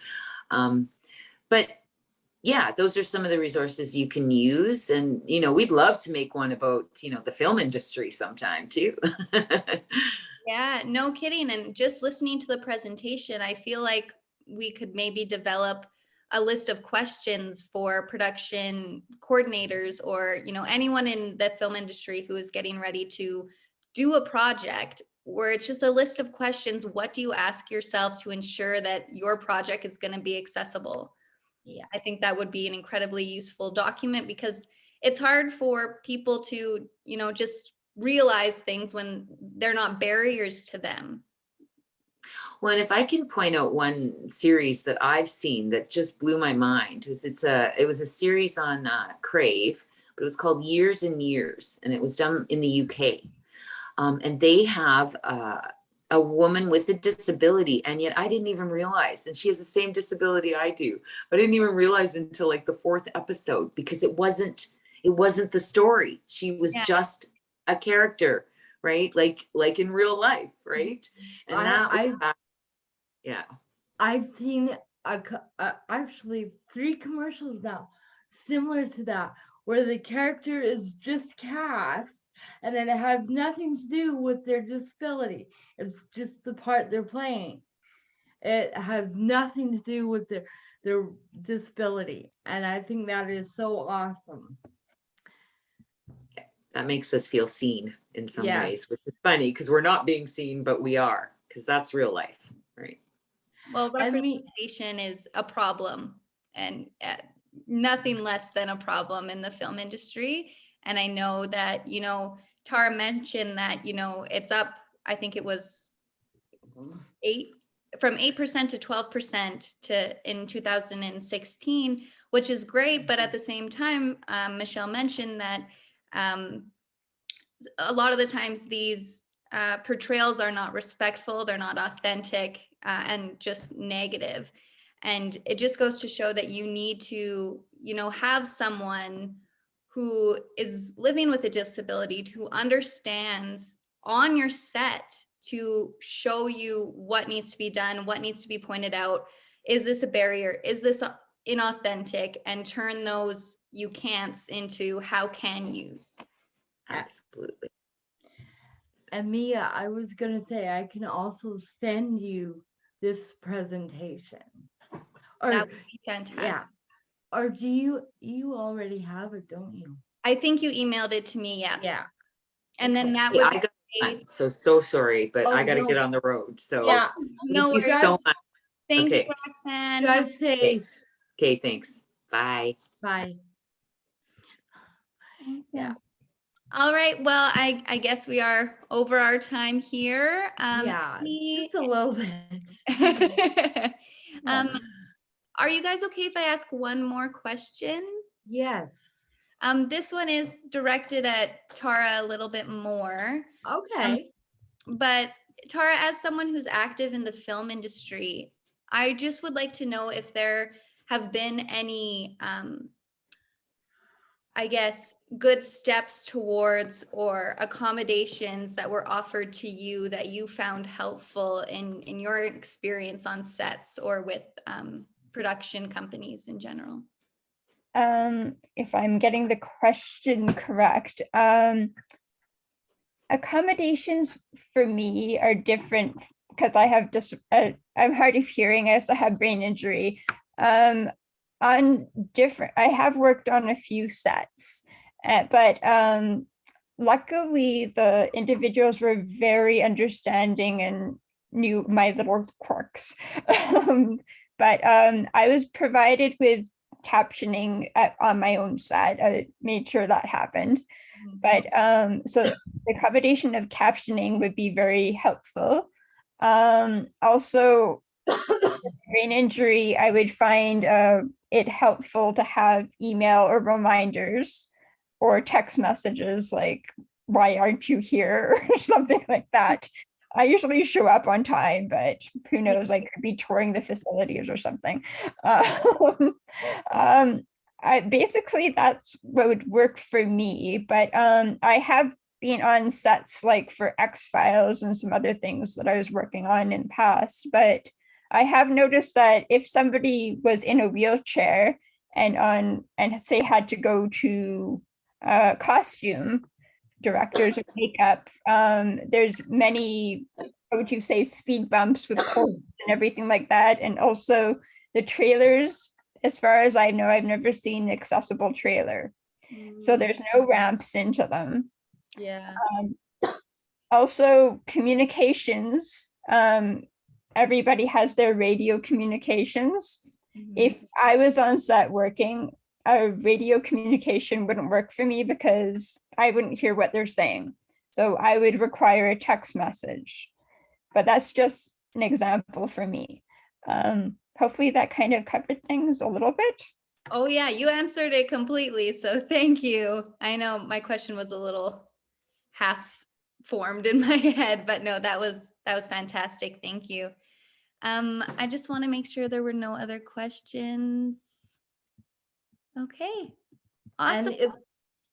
But yeah, those are some of the resources you can use. And, you know, we'd love to make one about, you know, the film industry sometime too. Yeah, no kidding. And just listening to the presentation, I feel like we could maybe develop a list of questions for production coordinators or, you know, anyone in the film industry who is getting ready to do a project where it's just a list of questions. What do you ask yourself to ensure that your project is going to be accessible? Yeah. I think that would be an incredibly useful document because it's hard for people to, you know, just realize things when they're not barriers to them. Well, and if I can point out one series that I've seen that just blew my mind, it was a series on Crave, but it was called Years and Years, and it was done in the UK. And they have a woman with a disability, and yet I didn't even realize, and she has the same disability I do. I didn't even realize until like the 4th episode because it wasn't the story. She was just a character, right? Like in real life, right? And yeah. I've seen actually 3 commercials now similar to that, where the character is just cast and then it has nothing to do with their disability. It's just the part they're playing. It has nothing to do with their disability. And I think that is so awesome. That makes us feel seen in some Yeah. ways, which is funny because we're not being seen, but we are, because that's real life, right? Well, representation is a problem and nothing less than a problem in the film industry. And I know that, you know, Tara mentioned that, you know, it's up, I think it was from 8% to 12% in 2016, which is great. But at the same time, Michelle mentioned that a lot of the times these portrayals are not respectful, they're not authentic, and just negative. And it just goes to show that you need to, you know, have someone who is living with a disability, who understands on your set to show you what needs to be done, what needs to be pointed out. Is this a barrier? Is this inauthentic? And turn those you can'ts into how can yous. Absolutely. And Mia, I was going to say, I can also send you this presentation. Or, That would be fantastic. yeah. Or do you already have it, don't you? I think you emailed it to me, yeah. Yeah. And then that Hey, would I got be so sorry, but I got to no. get on the road. So Yeah. no thank you worries. so much. Thank Okay. you, Roxanne. Drive safe. Okay, thanks. Bye. Bye. Yeah. All right. Well, I guess we are over our time here. Yeah, just a little bit. Are you guys okay if I ask one more question? Yes. This one is directed at Tara a little bit more. Okay. But Tara, as someone who's active in the film industry, I just would like to know if there have been any, I guess, good steps towards or accommodations that were offered to you that you found helpful in your experience on sets or with production companies in general. If I'm getting the question correct, accommodations for me are different because I have just I'm hard of hearing. I also have brain injury. I have worked on a few sets, but luckily the individuals were very understanding and knew my little quirks. But I was provided with captioning on my own set. I made sure that happened. But so the accommodation of captioning would be very helpful. Also, brain injury, I would find it helpful to have email or reminders or text messages like, why aren't you here? Or something like that. I usually show up on time, but who knows, I could be touring the facilities or something. Basically, that's what would work for me, but I have been on sets like for X-Files and some other things that I was working on in the past, but I have noticed that if somebody was in a wheelchair and say had to go to costume directors of makeup, there's many, how would you say, speed bumps with cords and everything like that. And also the trailers, as far as I know, I've never seen an accessible trailer. So there's no ramps into them. Yeah. Also communications, everybody has their radio communications. If I was on set working, a radio communication wouldn't work for me because I wouldn't hear what they're saying. So I would require a text message, but that's just an example for me. Hopefully that kind of covered things a little bit. Oh yeah, you answered it completely. So thank you. I know my question was a little half formed in my head, but no, that was fantastic. Thank you. I just want to make sure there were no other questions. Okay, awesome. And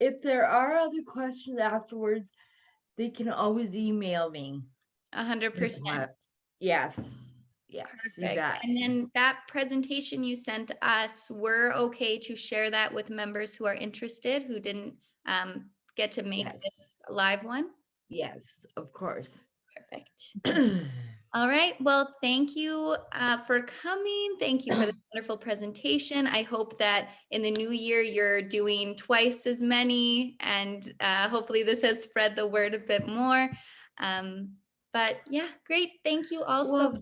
if there are other questions afterwards, they can always email me. 100%. Yes. Yes. You Perfect. bet. And then that presentation you sent us, we're okay to share that with members who are interested, who didn't get to make Yes. this live one? Yes, of course. Perfect. All right. Well, thank you for coming. Thank you for the wonderful presentation. I hope that in the new year, you're doing twice as many, and hopefully this has spread the word a bit more. But yeah, great. Thank you all so Well, much.